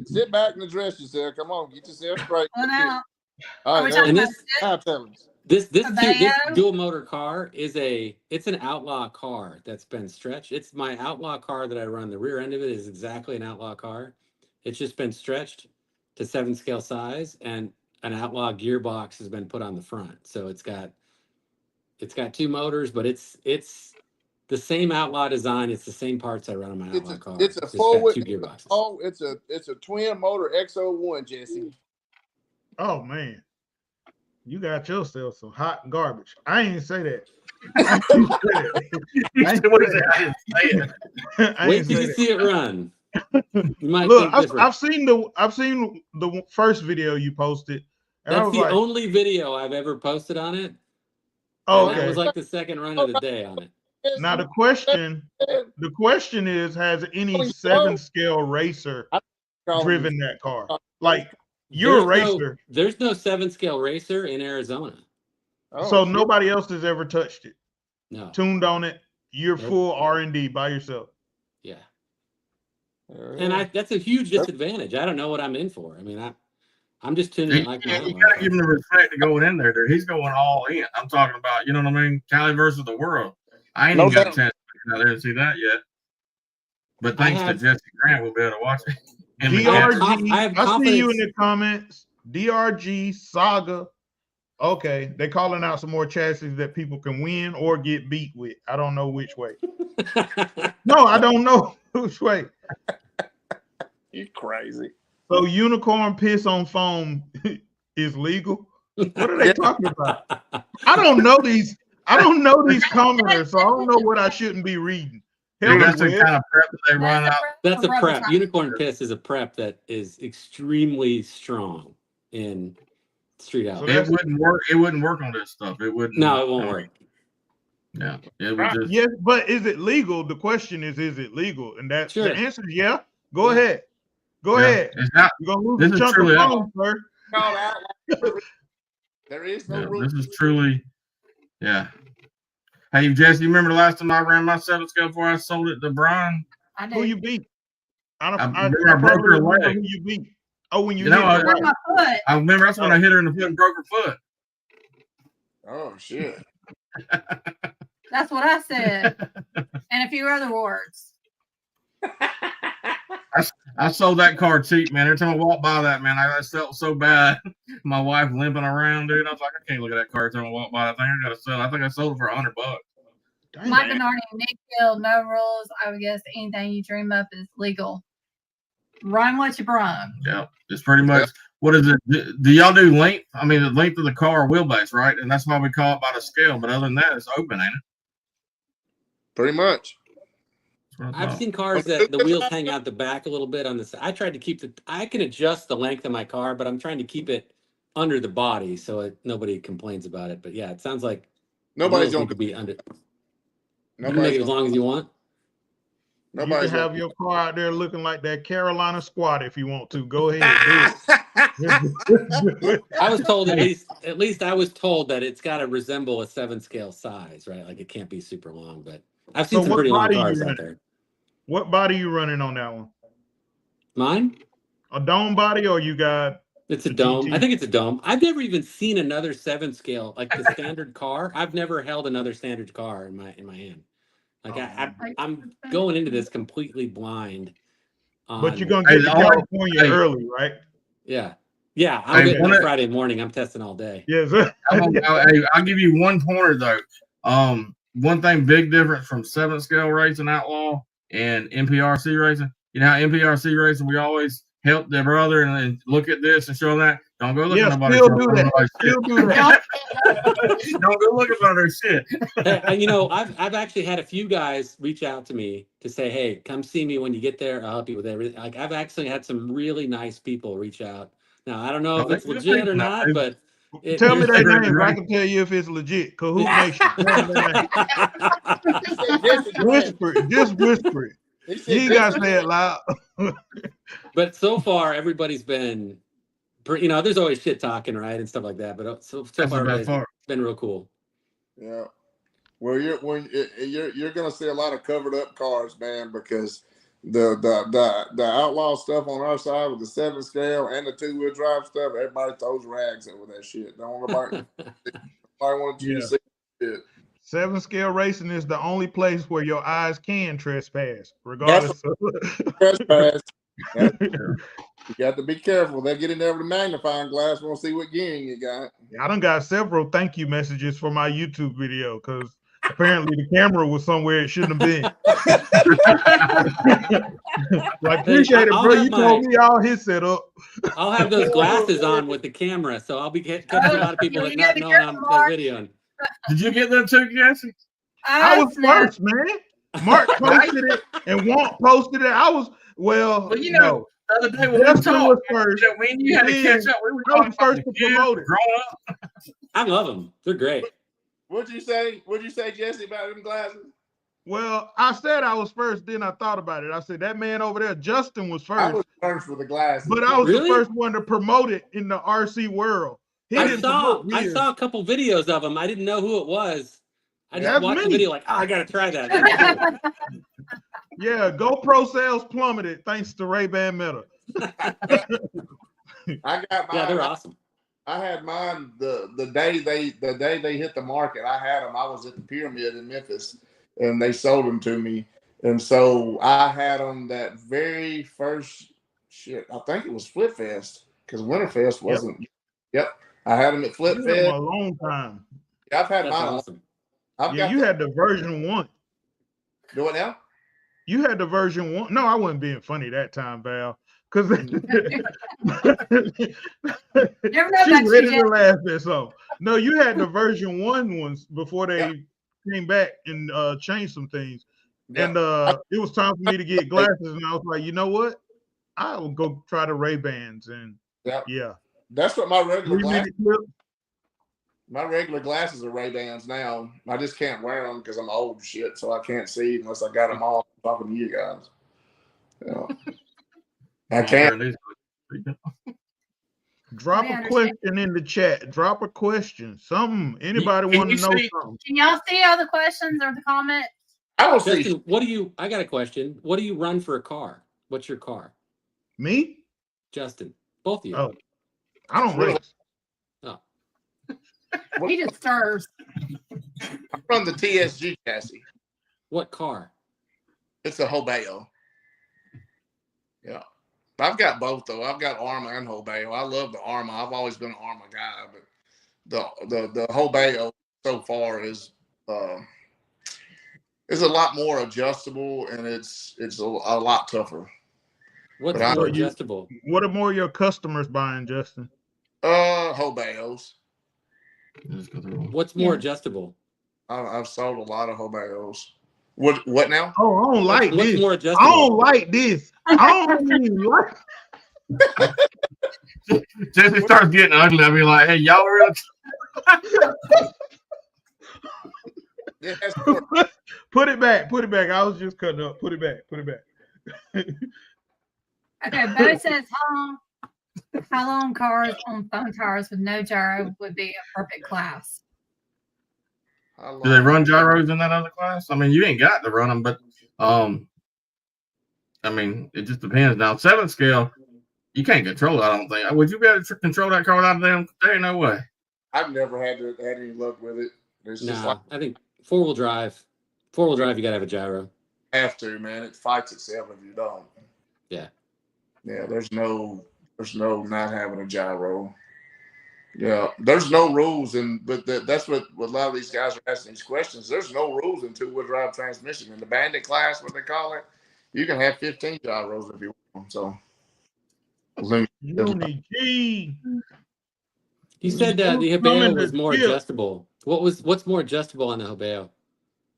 Sit back and address yourself. Come on, get yourself straight. Well, now, All are we right, talking and about this- now tell us. This Cabello? dual motor car it's an outlaw car that's been stretched. It's my outlaw car that I run. The rear end of it is exactly an outlaw car. It's just been stretched to 7 scale size, and an outlaw gearbox has been put on the front. So it's got 2 motors, but it's the same outlaw design. It's the same parts I run on my outlaw car. It's a Just got forward. 2 gearboxes. Oh, it's a twin motor XO1, Jesse. oh man, you got yourself some hot garbage. I ain't say that. I ain't say that. What is it? I didn't say it. I Wait ain't till say you that. see it run. You might Look, think different. I've seen the first video you posted. And I That's was the like, only video I've ever posted on it. oh, And that okay. was like the second run of the day on it. Now the question is, has any 7-scale racer driven that car? Like, you're a racer, There's no 7-scale racer in Arizona. Oh, so shit. nobody else has ever touched it, No. tuned on it. You're Nope. full R&D by yourself. Yeah. And that's a huge disadvantage. I don't know what I'm in for. I mean, I'm just tuning it like my You own. gotta give him the respect to going in there, dude. He's going all in. I'm talking about, you know what I mean? Cali versus the world. I ain't No even got a doubt. chance to get out there and see that yet. But I thanks to have- Jesse Grant, we'll be able to watch it. And DRG, I have I see you in confidence. the comments. DRG Saga. Okay, they calling out some more chassis that people can win or get beat with. I don't know which way. No, I don't know which way. You crazy. So unicorn piss on foam is legal. What are they talking about? I don't know these commenters, so I don't know what I shouldn't be reading. Hell, that's the Wes. kind of prep that they run out. That's a for prep. rubber Unicorn piss is a prep that is extremely strong in street out. So It wouldn't work. It wouldn't work on this stuff. It wouldn't. No, it won't work. Yeah, it would just. Yes, but is it legal? The question is it legal? And that Sure. the answer is yeah. Go Yeah. ahead. Go Yeah, ahead. It's not. You're gonna lose This a is chunk of truly phone, sir. Call out. There is no Yeah, rule. this is truly. Yeah. Hey, Jesse, you remember the last time I ran my 7-scale before I sold it to Brian? I Who do. you beat? I remember I broke probably her remember leg. who you beat. Oh, when you, You know, hit her, Broke right. my foot. I remember that's when I hit her in the foot and broke her foot. Oh shit. That's what I said. And a few other words. I sold that car cheap, man. Every time I walk by that, man, I felt so bad. My wife limping around, dude. I was like, I can't look at that car every time I walk by. I think I gotta sell. I think I sold it for $100. Dang, Mike man. Bernardi, Nick Gill, no rules. I would guess anything you dream up is legal. Run what you brung. Yeah, it's pretty much. What is it? Do y'all do length? I mean, the length of the car wheelbase, right? And that's why we call it by the scale. But other than that, it's open, ain't it? Pretty much. That's what I I've thought. seen cars that the wheels hang out the back a little bit on the side. I tried to keep I can adjust the length of my car, but I'm trying to keep it under the body so nobody complains about it. But yeah, it sounds like Nobody's the gonna. wheels need to be under. You can make Nobody's it as gonna. long as you want. You can Nobody's have gonna. your car out there looking like that Carolina squad if you want to. Go ahead. Do it. I was told at least I was told that it's got to resemble a 7-scale size, right? Like it can't be super long, but I've seen So some what pretty long body you cars out running? there. What body you running on that one? Mine? A dome body or you got It's a The dome. TT. I think it's a dome. I've never even seen another 7 scale, like the standard car. I've never held another standard car in my hand. Like I'm going into this completely blind. But you're On gonna get to California early, right? yeah. I'm Hey, getting there Friday morning. I'm testing all day. Yes. I'll give you one pointer though. One thing, big difference from 7 scale racing outlaw and NPRC racing. You know how NPRC racing, we always help their brother and look at this and show that. Don't go look at nobody's still do that. Still do that. Don't go look at their shit. Hey, you know, I've actually had a few guys reach out to me to say, "Hey, come see me when you get there. I'll help you with everything." Like I've actually had some really nice people reach out. Now I don't know if it's legit or not, but Tell me their names. I can tell you if it's legit. Cahoot Nation. Whisper it. Just whisper it. You got to say it loud. But so far, everybody's been, you know, there's always shit talking, right, and stuff like that. But so far, it's been real cool. Yeah. Well, you're gonna see a lot of covered up cars, man, because the outlaw stuff on our side with the 7 scale and the 2-wheel drive stuff, everybody throws rags over that shit. Don't nobody want you to see it. 7 scale racing is the only place where your eyes can trespass, regardless of trespass. You got to be careful. They'll get in there with a magnifying glass. We'll see what gearing you got. I done got several thank you messages for my YouTube video because apparently the camera was somewhere it shouldn't have been. I appreciate it, bro. You told me all his setup. I'll have those glasses on with the camera, so I'll be catching a lot of people that not knowing I'm videoing. Did you get them too, Jesse? I was first, man. Mark posted it and Walt posted it. I was you know. The other day when we was first, when you had to catch up, we were I was first to promote it. Growing up. I love them. They're great. What'd you say, Jesse, about them glasses? Well, I said I was first, then I thought about it. I said that man over there, Justin, was first. I was first with the glasses. But I was the first one to promote it in the RC world. I saw a couple videos of him. I didn't know who it was. I just watched the video like, I got to try that. Yeah, GoPro sales plummeted thanks to Ray-Ban Meta. I got mine. Yeah, they're awesome. I had mine the day they hit the market. I had them. I was at the Pyramid in Memphis, and they sold them to me. And so I had them that very first shit. I think it was Flip Fest because Winterfest wasn't. Yep. I had them at Flip Fest a long time. Yeah, I've had mine. Awesome. You had the version 1. Do it now. You had the version 1. No, I wasn't being funny that time, Val. Because she's ready to laugh at something. No, you had the version 1 ones before they came back and changed some things. Yeah. And it was time for me to get glasses, and I was like, you know what? I will go try the Ray-Bans, and yeah. That's what my regular glasses are Ray-Bans now. I just can't wear them because I'm old shit, so I can't see unless I got them all talking to you guys. Yeah. I can't. Drop a question in the chat. Drop a question. Something. Anybody want to know something? Can y'all see all the questions or the comments? I don't see. Justin, I got a question. What do you run for a car? What's your car? Me? Justin. Both of you. Oh. I don't race. Oh. He just stirs. I'm from the TSG chassis. What car? It's a Hobeo. Yeah. I've got both though. I've got Arma and Hobeo. I love the Arma. I've always been an Arma guy, but the Hobeo so far is a lot more adjustable and it's a lot tougher. What's more adjustable? What are more of your customers buying, Justin? Hobeos. What's more adjustable? I've sold a lot of Hobeos. What now? Oh, I don't like this. What's more adjustable? I don't like this. I don't even like. Jesse starts getting ugly. I'll be like, hey, y'all real? Put it back. Put it back. I was just cutting up. Put it back. Put it back. Okay, Bo says how long cars on foam tires with no gyro would be a perfect class? Do they run gyros in that other class? I mean, you ain't got to run them, but I mean, it just depends. Now, 7 scale, You can't control it. I don't think. Would you be able to control that car without them? There ain't no way. I've never had any luck with it. It's just like I think 4-wheel drive. 4-wheel drive, you gotta have a gyro. have to, man. It fights itself if you don't. Yeah. Yeah, there's no not having a gyro. Yeah, there's no rules, but that's what a lot of these guys are asking these questions. There's no rules in two-wheel drive transmission. In the bandit class, what they call it, you can have 15 gyros if you want. So, Unity. You said the Hobeo was more adjustable. What's more adjustable on the Hobeo?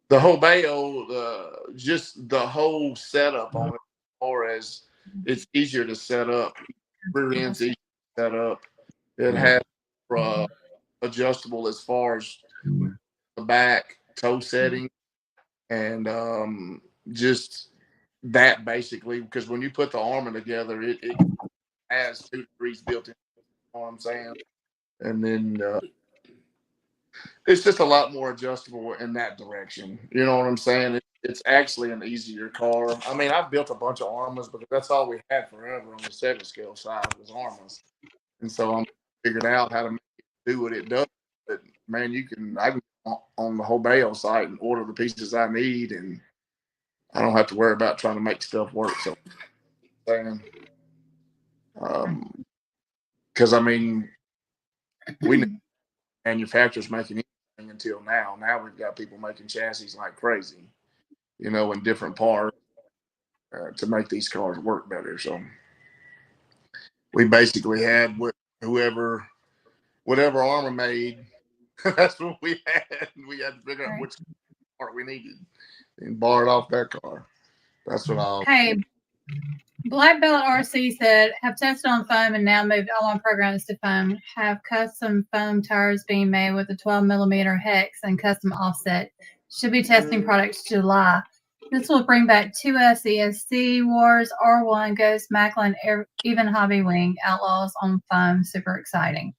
the Hobeo, just the whole setup on it, or as it's easier to set up. Rear end's easier to set up. It has adjustable as far as the back toe setting, and just that basically, because when you put the armor together, it has 2 degrees built in. You know what I'm saying? And then it's just a lot more adjustable in that direction. You know what I'm saying? It's actually an easier car. I mean, I've built a bunch of Armas because that's all we had forever on the 7-scale side was Armas. And so I'm figuring out how to make it do what it does. But man, I can on the Hobeo site and order the pieces I need, and I don't have to worry about trying to make stuff work. So, because I mean, we manufacturers making anything until now. Now we've got people making chassis like crazy, you know, in different parts to make these cars work better. So we basically had whatever Armor made. That's what we had. We had to figure out which part we needed and borrow it off that car. That's what I'll. Hey, Black Belt RC said, have tested on foam and now moved all on programs to foam. Have custom foam tires being made with a 12mm hex and custom offset. Should be testing products July. This will bring back 2S ESC Wars, R1, Ghost, Macklin, even Hobby Wing, Outlaws on foam. Super exciting.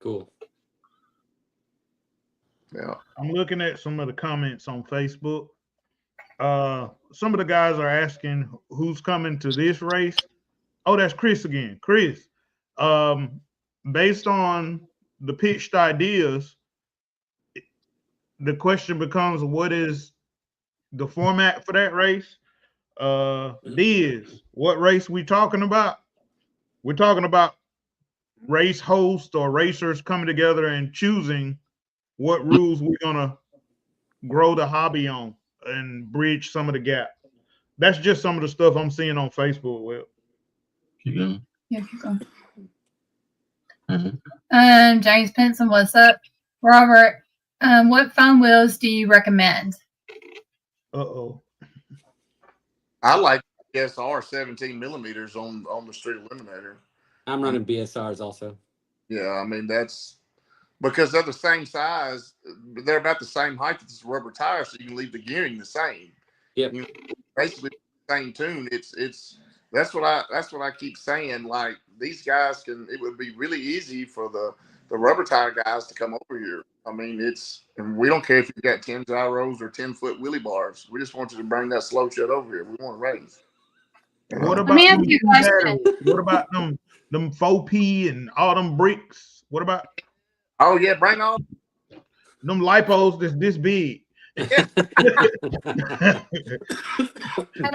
Cool. Yeah. I'm looking at some of the comments on Facebook. Some of the guys are asking who's coming to this race. Oh, that's Chris again. Chris, based on the pitched ideas, the question becomes, what is the format for that race? Diz, what race we talking about? We're talking about race hosts or racers coming together and choosing what rules we're gonna grow the hobby on and bridge some of the gap. That's just some of the stuff I'm seeing on Facebook. Will. Keep going. Yeah, keep going. James Pinson, what's up? Robert, what foam wheels do you recommend? I like SR 17mm on the Street Eliminator. I'm running BSRs also. Yeah, I mean that's because they're the same size. They're about the same height as rubber tires, so you can leave the gearing the same. Yep. You know, basically the same tune. It's that's what I keep saying. Like these guys it would be really easy for the rubber tire guys to come over here. I mean, and we don't care if you got 10 gyros or 10-foot wheelie bars. We just want you to bring that slow shit over here. We want to race. What about what about them 4P and all them bricks? What about? Oh yeah, bring on them lipos that's this big. Let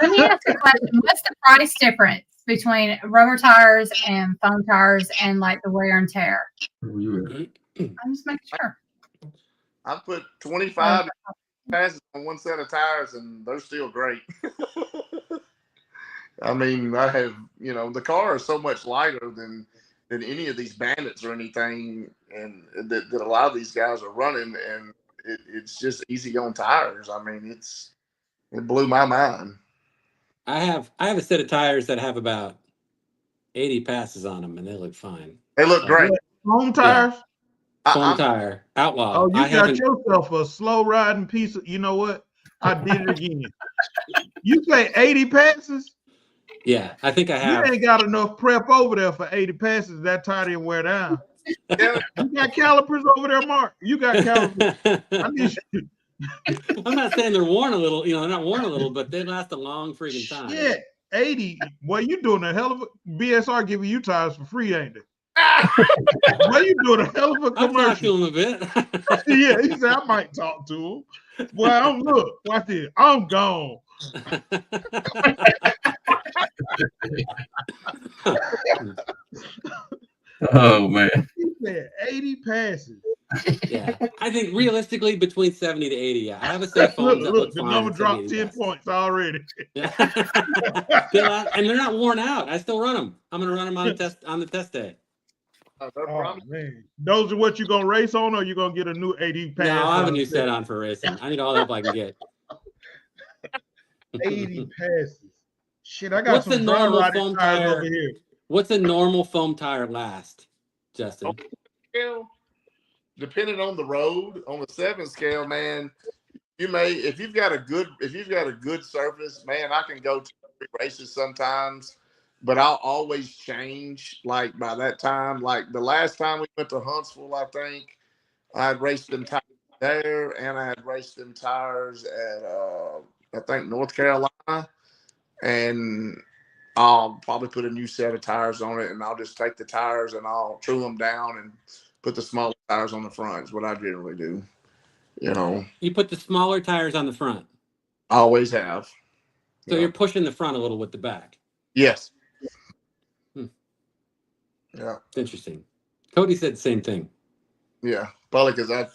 me ask a question. What's the price difference between rubber tires and foam tires and like the wear and tear? I'm just making sure. I put 25 passes on one set of tires and they're still great. I mean, I have, the car is so much lighter than any of these bandits or anything, and that a lot of these guys are running, and it's just easy on tires. I mean, it blew my mind. I have a set of tires that have about 80 passes on them, and they look fine. They look great. Foam tires? Yeah. Foam tire. Outlaw. Oh, you got yourself a slow riding piece of, you know what? I did it again. You say 80 passes? Yeah, I think I have. You ain't got enough prep over there for 80 passes. That tire didn't wear down. You got calipers over there, Mark. You got calipers. I'm not saying they're worn a little, they're not worn a little, but they last a long freaking time. Yeah, 80. Well, you doing a hell of a BSR giving you tires for free, ain't it? Well, you doing a hell of a I've talked to commercial. him a bit. Yeah, he said I might talk to him. Well, look, watch this. I'm gone. Oh man. He said 80 passes. Yeah, I think realistically between 70 to 80. Yeah, I have a set of Look, phones that look the fine. number at 70, dropped 80 10 passes. points already. Yeah. And they're not worn out. I still run them. I'm gonna run them on the test day. Oh man, those are what you gonna race on, or you gonna get a new 80 pass? No, I'll have a new set on for racing. I need all the help I can get. 80 passes. Shit, I got What's the some dry normal rotted foam tires tire? over here. What's a normal foam tire last, Justin? Scale, depending on the road, on the 7 scale, man, you may if you've got a good surface, man, I can go 2 or 3 races sometimes, but I'll always change. Like by that time, like the last time we went to Huntsville, I think I had raced them tires there, and I had raced them tires at I think North Carolina, and I'll probably put a new set of tires on it, and I'll just take the tires and I'll true them down and put the smaller tires on the front. Is what I generally do. You know, You put the smaller tires on the front, I always have. so Yeah. you're pushing the front a little with the back. Yes. Hmm. Yeah. It's interesting. Cody said the same thing. Yeah. Probably because I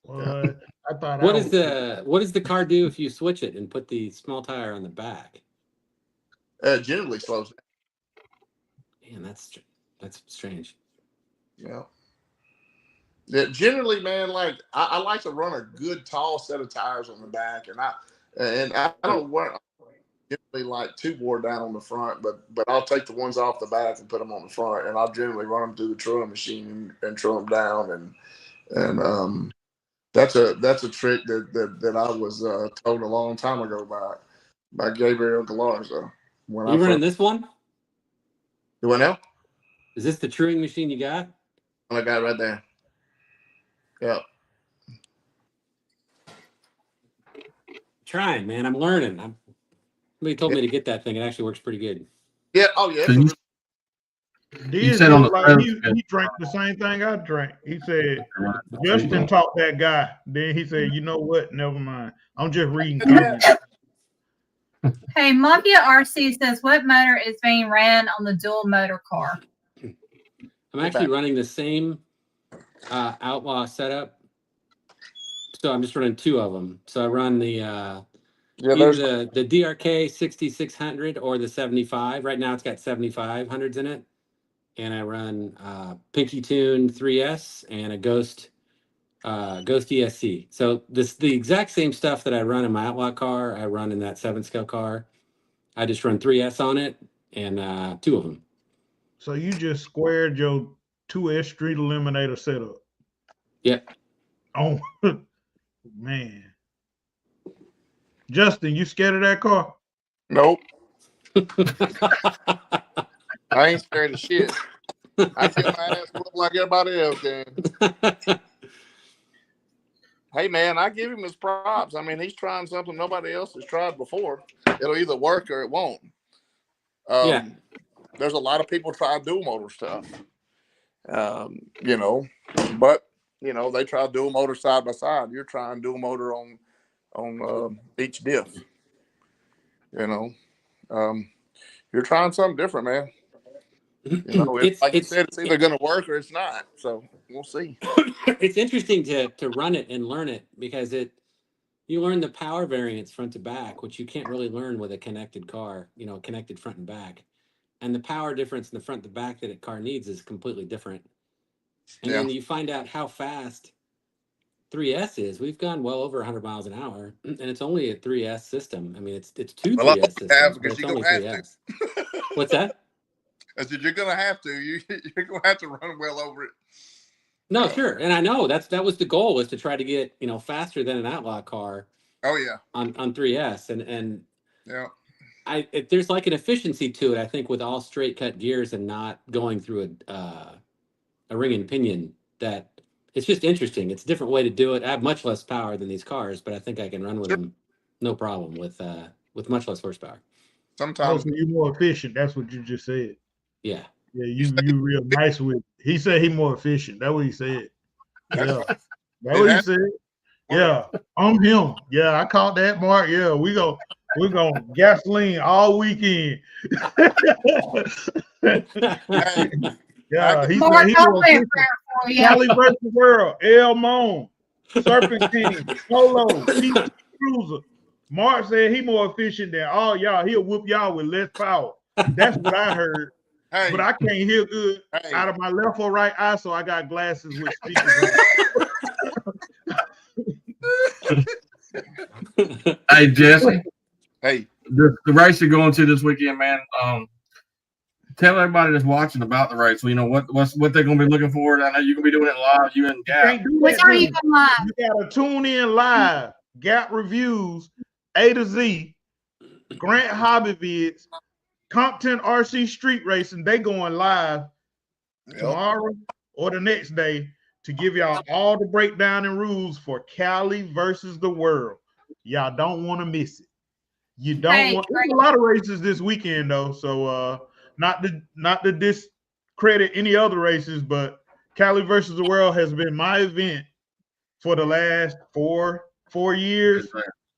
What? I thought What does the car do if you switch it and put the small tire on the back? generally slows down. Man, that's strange. Yeah. Yeah, generally, man, like I like to run a good tall set of tires on the back, and I don't want generally like too wore down on the front, but I'll take the ones off the back and put them on the front, and I'll generally run them through the true machine and true them down, and that's a trick that I was told a long time ago by Gabriel Galarza. When You running this one? You went out? Is this the truing machine you got? I got it right there. Yeah. Trying, man. I'm learning. Somebody told me to get that thing. It actually works pretty good. Yeah. Oh yeah. He said on the he drank the same thing I drank. He said Justin taught that guy. Then he said, you know what? Never mind. I'm just reading comments. Hey, Mafia RC says, what motor is being ran on the dual motor car? I'm actually running the same Outlaw setup. So I'm just running 2 of them. So I run the either the DRK 6600 or the 75. Right now it's got 7500s in it. And I run Pinky Tune 3S and a Ghost ESC. So the exact same stuff that I run in my Outlaw car, I run in that 7-scale car. I just run 3S on it and 2 of them. So you just squared your 2S Street Eliminator setup. Yep. Oh man. Justin, you scared of that car? Nope. I ain't scared of shit. I get my ass whooped like everybody else can. Hey man, I give him his props. I mean, he's trying something nobody else has tried before. It'll either work or it won't. Yeah. There's a lot of people try dual motor stuff. You know, but you know, they try dual motor side by side. You're trying dual motor on each diff. You know, you're trying something different, man. You know, like you said, it's either going to work or it's not. So we'll see. It's interesting to run it and learn it because you learn the power variance front to back, which you can't really learn with a connected car, you know, connected front and back. And the power difference in the front to back that a car needs is completely different. And then you find out how fast 3S is. We've gone well over 100 miles an hour, and it's only a 3S system. I mean, it's 2 3S systems, but it's only 3S. What's that? I said you're gonna have to. You're gonna have to run well over it. No, sure, and I know that was the goal, was to try to get faster than an Outlaw car. Oh yeah. On 3S, and yeah. There's like an efficiency to it, I think, with all straight cut gears and not going through a ring and pinion. That it's just interesting. It's a different way to do it. I have much less power than these cars, but I think I can run with them no problem with with much less horsepower. Sometimes so you're more efficient. That's what you just said. Yeah. Yeah, you real nice with it. He said he more efficient. That's what he said. Yeah. That's what he said. Yeah, I'm him. Yeah, I caught that, Mark. Yeah, we're gonna gasoline all weekend. Yeah, he's Mark, he I'll more play a efficient. prayer for you. Cali versus World, El Mon, Serpent King, Polo, PT Cruiser. Mark said he more efficient than all y'all. He'll whoop y'all with less power. That's what I heard. hey, But I can't hear good hey, out of my left or right eye, so I got glasses with speakers on. Hey, Jesse, hey, the race you're going to this weekend, man. Tell everybody that's watching about the race. So you know what they're going to be looking for. I know you're going to be doing it live. You and Gap. Can't do What that, time are you dude. going live? You gotta tune in live. Gap Reviews, A to Z, Grant Hobby Vids, Compton RC Street Racing. They going live tomorrow or the next day to give y'all all the breakdown and rules for Cali versus the World. Y'all don't want to miss it. You don't want. There's a lot of races this weekend though, so not to discredit any other races, but Cali versus the World has been my event for the last four years,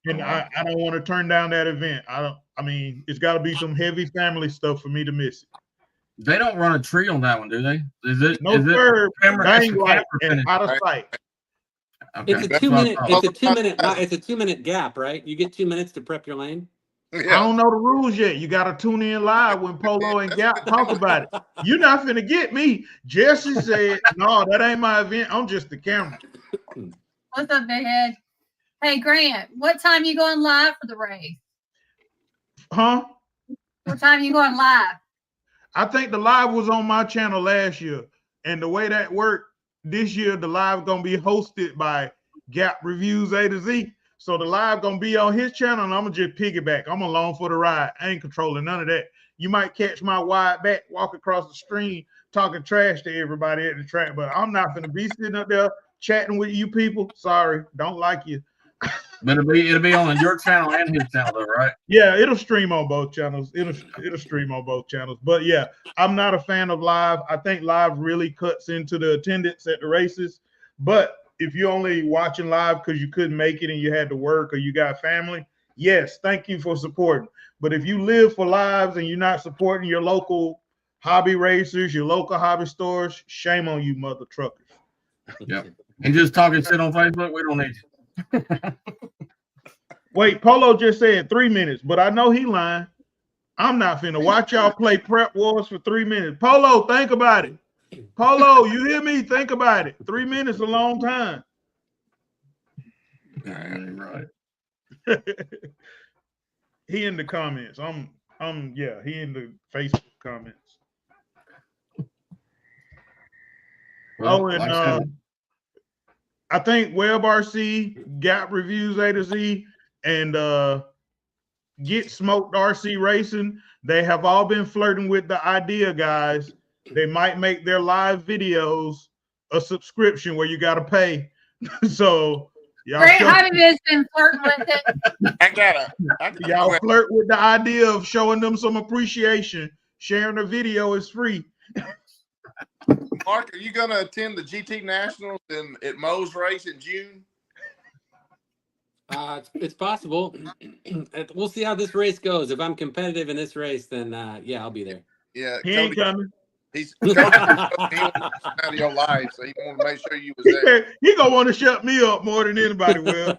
and I don't want to turn down that event. I mean, it's got to be some heavy family stuff for me to miss it. They don't run a tree on that one, do they? No sir, bang light and out of sight. Okay. It's a 2 minute. It's a 2 minute gap, right? You get 2 minutes to prep your lane. I don't know the rules yet. You got to tune in live when Polo and Gap talk about it. You're not finna get me. Jesse said, "No, that ain't my event. I'm just the camera." What's up, big head? Hey, Grant, what time you going live for the race? Huh? What time you going live? I think the live was on my channel last year, and the way that worked this year, the live gonna be hosted by Gap Reviews A to Z. So the live gonna be on his channel, and I'm gonna just piggyback. I'm along for the ride. I ain't controlling none of that. You might catch my wide back walk across the stream talking trash to everybody at the track, but I'm not gonna be sitting up there chatting with you people. Sorry, don't like you. But it'll be on your channel and his channel, though, right? Yeah, it'll stream on both channels. It'll stream on both channels. But yeah, I'm not a fan of live. I think live really cuts into the attendance at the races. But if you're only watching live because you couldn't make it and you had to work or you got family, yes, thank you for supporting. But if you live for lives and you're not supporting your local hobby racers, your local hobby stores, shame on you, mother truckers. Yep. And just talking shit on Facebook, we don't need you. Wait, Polo just said 3 minutes, but I know he lying. I'm not finna watch y'all play Prep Wars for 3 minutes. Polo, think about it. Polo, you hear me? Think about it. 3 minutes a long time. Right. He in the comments. Yeah, he in the Facebook comments. Well, and I think Web RC, Gap Reviews A to Z, and Get Smoked RC Racing, they have all been flirting with the idea, guys. They might make their live videos a subscription where you got to pay. So y'all Great Hobby has been flirting with it. Y'all flirt with the idea of showing them some appreciation. Sharing a video is free. Mark, are you going to attend the GT Nationals at Moe's race in June? It's possible. We'll see how this race goes. If I'm competitive in this race, then yeah, I'll be there. Yeah, he ain't coming. He out of your life, so he want to make sure you was there. He gonna want to shut me up more than anybody will.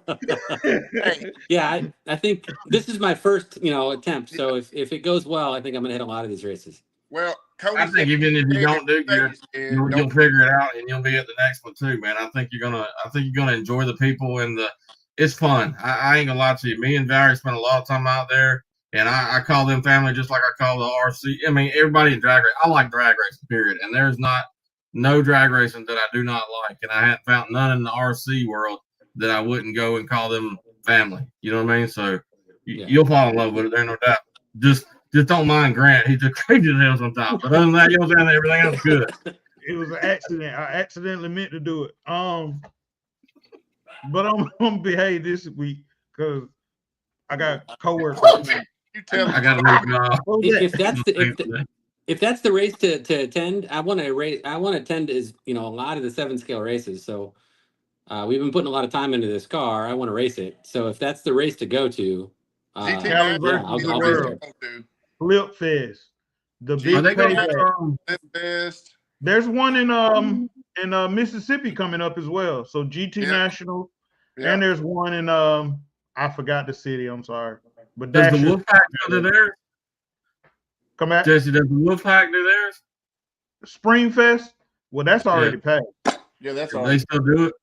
Yeah, I think this is my first attempt. So if it goes well, I think I'm gonna hit a lot of these races. Well, Cody, I think even if you don't do good, you'll figure it out and you'll be at the next one too, man. I think you're gonna enjoy the people and it's fun. I ain't gonna lie to you. Me and Valerie spent a lot of time out there, and I call them family just like I call the RC. I mean, everybody in drag race. I like drag racing, period. And there's no drag racing that I do not like, and I haven't found none in the RC world that I wouldn't go and call them family. You know what I mean? So you'll fall in love with it. There's no doubt. Just don't mind Grant. He's just crazy as hell sometimes. But other than that, you know what I'm saying? Everything else is good. It was an accident. I accidentally meant to do it. But I'm gonna behave this week because I got coworkers. You tell I me. got a new job. What was that? If that's the race to attend, I want to attend a lot of the 7 scale races. So we've been putting a lot of time into this car. I want to race it. So if that's the race to go to, GT Cali National versus is I'll the be race there. to go to. Flip Fest. The Are big Are they going to payback. have Fest. There's one in Mississippi coming up as well. So GT Yeah. National, Yeah. and there's one in I forgot the city. I'm sorry, but does the Dasher Wolfpack do theirs? come at Jesse, does the Wolfpack do theirs? Spring Fest. Well, that's already passed. Yeah, that's Do all they right. still do it?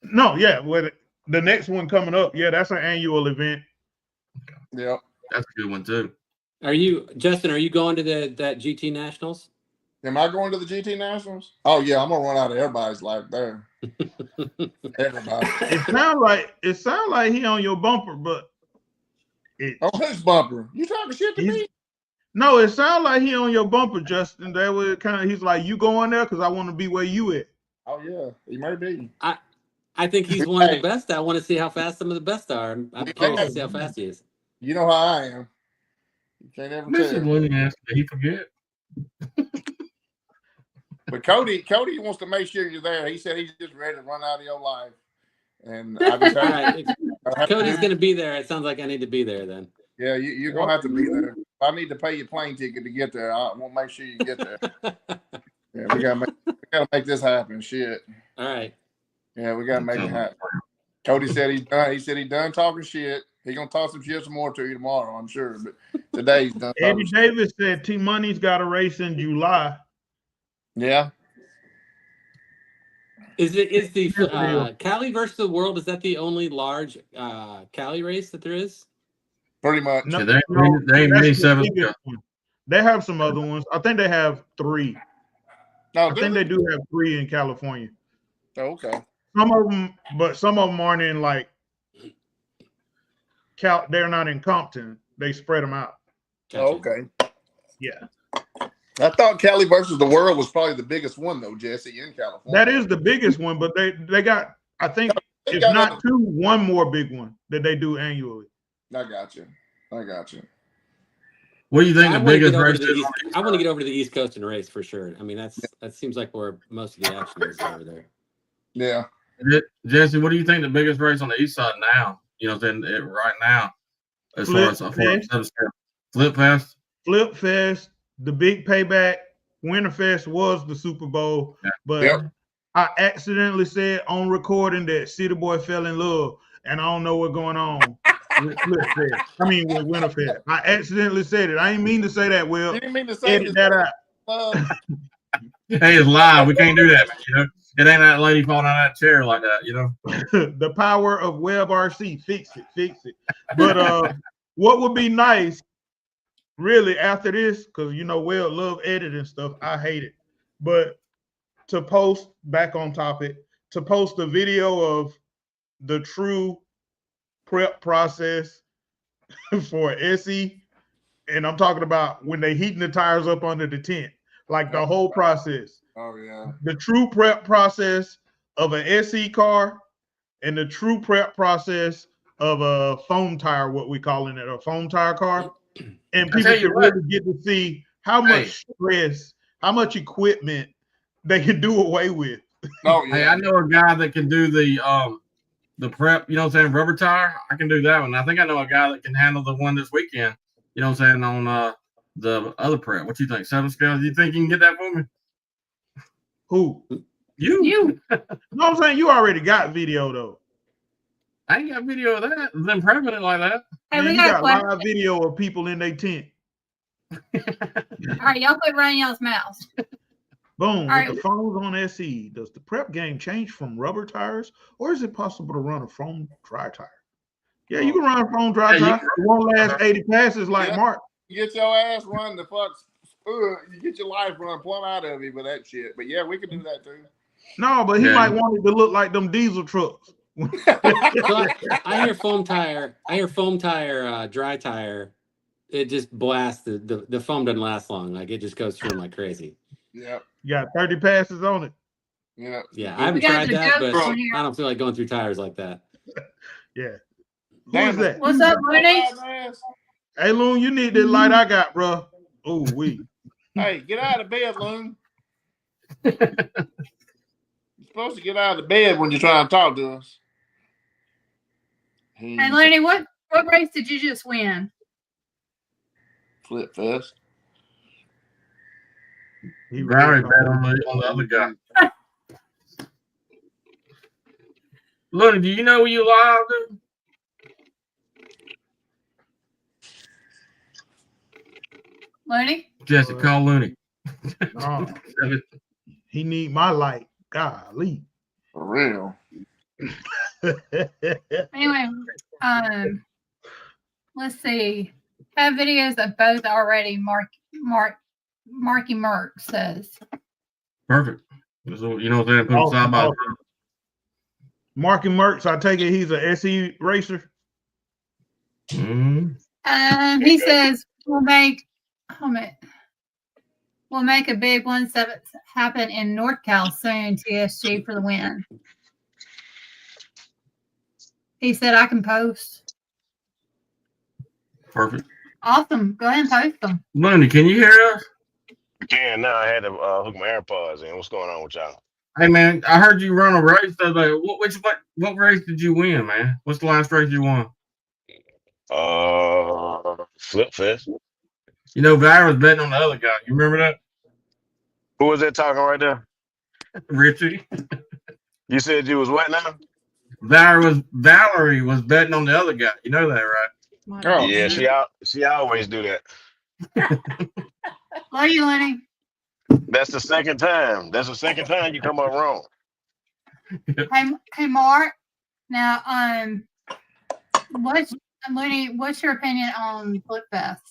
No, yeah, with the next one coming up, yeah, that's an annual event. Yeah. That's a good one too. Justin, are you going to that GT Nationals? Am I going to the GT Nationals? Oh yeah, I'm gonna run out of everybody's life there. Everybody. It sound like he on your bumper, but Oh, who's bumper? You talking shit to me? no, it sounds like he on your bumper, Justin. That was kind of he's like, you going there because I want to be where you at. Oh yeah, he may be. I think he's one of the best. I want to see how fast some of the best are. I'm curious to see how fast he is. You know how I am. You can't ever Mrs. tell. Williams, did he forget? But Cody wants to make sure you're there. He said he's just ready to run out of your life. And I just All right, Cody's going to be there. It sounds like I need to be there then. Yeah, you're gonna have to be there. I need to pay your plane ticket to get there. I won't make sure you get there. Yeah, we gotta make this happen. Shit. All right. Yeah, we gotta make it happen. Cody said he's done. He said he's done talking shit. He's gonna talk some shit some more to you tomorrow, I'm sure. But today he's done. Eddie Davis said T Money's got a race in July. Yeah. Is the Cali versus the World? Is that the only large Cali race that there is? Pretty much. No, Yeah, they ain't that's many the 7 biggest one. They have some other ones. I think they have 3. No, I think they do have 3 in California. Oh, okay. Some of them aren't in like they're not in Compton. They spread them out. Gotcha. Oh, okay. Yeah. I thought Cali versus the World was probably the biggest one though, Jesse, in California. That is the biggest one, but they got, I think if not 2, one more big one that they do annually. I got you. What do you think the biggest race is? I want to get over to the East Coast and race for sure. I mean, that seems like where most of the action is over there. Yeah. Jesse, what do you think the biggest race on the east side now? You know, then right now, as far as Flip Fest. Flip Fest, the big payback. Winterfest was the Super Bowl, but I accidentally said on recording that City Boy fell in love, and I don't know what's going on with Flip Fest. I mean, with Winterfest. I accidentally said it. I didn't mean to say that. Well, You didn't mean to say edit that out. Hey, it's live. We can't do that, man. You know, it ain't that lady falling out of that chair like that. You know, The power of WebRC. Fix it. But what would be nice, really, after this, because Web love editing stuff. I hate it. But to post back on topic, to post a video of the true prep process for SE, and I'm talking about when they heating the tires up under the tent, like the whole process. Oh yeah. The true prep process of an SE car and the true prep process of a foam tire, what we calling it, a foam tire car. And people can really get to see how much stress, how much equipment they can do away with. Oh yeah. hey, I know a guy that can do the prep. You know what I'm saying? Rubber tire. I can do that one. I think I know a guy that can handle the one this weekend. You know what I'm saying? On the other prep. What you think? 7 scale? Do you think you can get that for me? Who? You. You know what I'm saying? You already got video though. I ain't got video of that. Them prepping it like that. Hey, Man, we you got got a live video of people in their tent. All right, y'all quit running y'all's mouths. Boom. All With right. the phones on SE, does the prep game change from rubber tires, or is it possible to run a foam dry tire? Yeah, you can run a foam dry tire. It won't last 80 passes like Mark. You get your ass run the fuck. You get your life run plumb out of you with that shit. But yeah, we can do that too. No, but he might want it to look like them diesel trucks. So I hear foam tire. Dry tire. It just blasts. The foam doesn't last long. Like it just goes through them like crazy. Yeah. You got 30 passes on it. Yeah. Yeah, I haven't We got tried the that, jokes but on here. I don't feel like going through tires like that. Yeah. Who is that? What's up, Looney? Hey, Loon, you need that light I got, bro. Oh, we. Hey, get out of bed, Loon. You're supposed to get out of the bed when you're trying to talk to us. Hey, Looney, what race did you just win? Flip Fest. He Very ready. bad on the other guy. Looney, do you know where you live, dude? Looney? Jesse, call Looney. Oh, he need my light. Golly. For real. Anyway, let's see. Have videos of both already. Marky Merck says. Perfect. So, you know what I'm saying? Put them side by side. Marky Merckx, I take it he's a SE racer. Mm-hmm. He says we'll make a big 1/7 happen in NorCal soon. TSG for the win. He said I can post. Perfect. Awesome. Go ahead and post them. Looney, can you hear us? Can now I had to hook my AirPods in. What's going on with y'all? Hey man, I heard you run a race. So like, what race did you win, man? What's the last race you won? Flip Fest. You know, Val was betting on the other guy. You remember that? Who was that talking right there? Richie. You said you was what now? Valerie was betting on the other guy. You know that, right? Oh, Yeah, she always do that. Love you, Lenny. That's the second time. That's the second time you come up wrong. Hey, Mark. Now, what's your opinion on Flip Fest?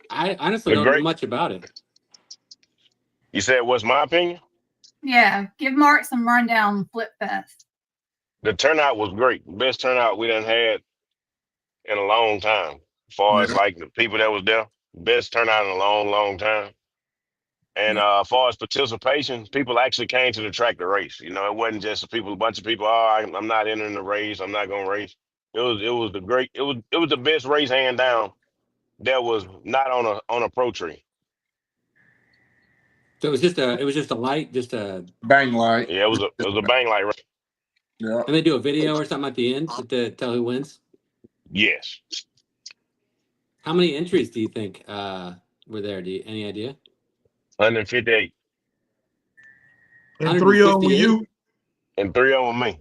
I honestly don't know much about it. You said what's my opinion? Yeah, give Mark some rundown on Flip Fest. The turnout was great. Best turnout we done had in a long time. As far as like the people that was there, best turnout in a long, long time. And as far as participation, people actually came to the track to race. You know, it wasn't just a bunch of people. Oh, I'm not entering the race. I'm not gonna race. It was the best race hand down. That was not on a pro tree. So it was just a light, just a bang light. Yeah, it was a bang light race. Yeah. And they do a video or something at the end to tell who wins. Yes. How many entries do you think were there? Any idea? 158. And 3 of them with you. And 3 of them with me.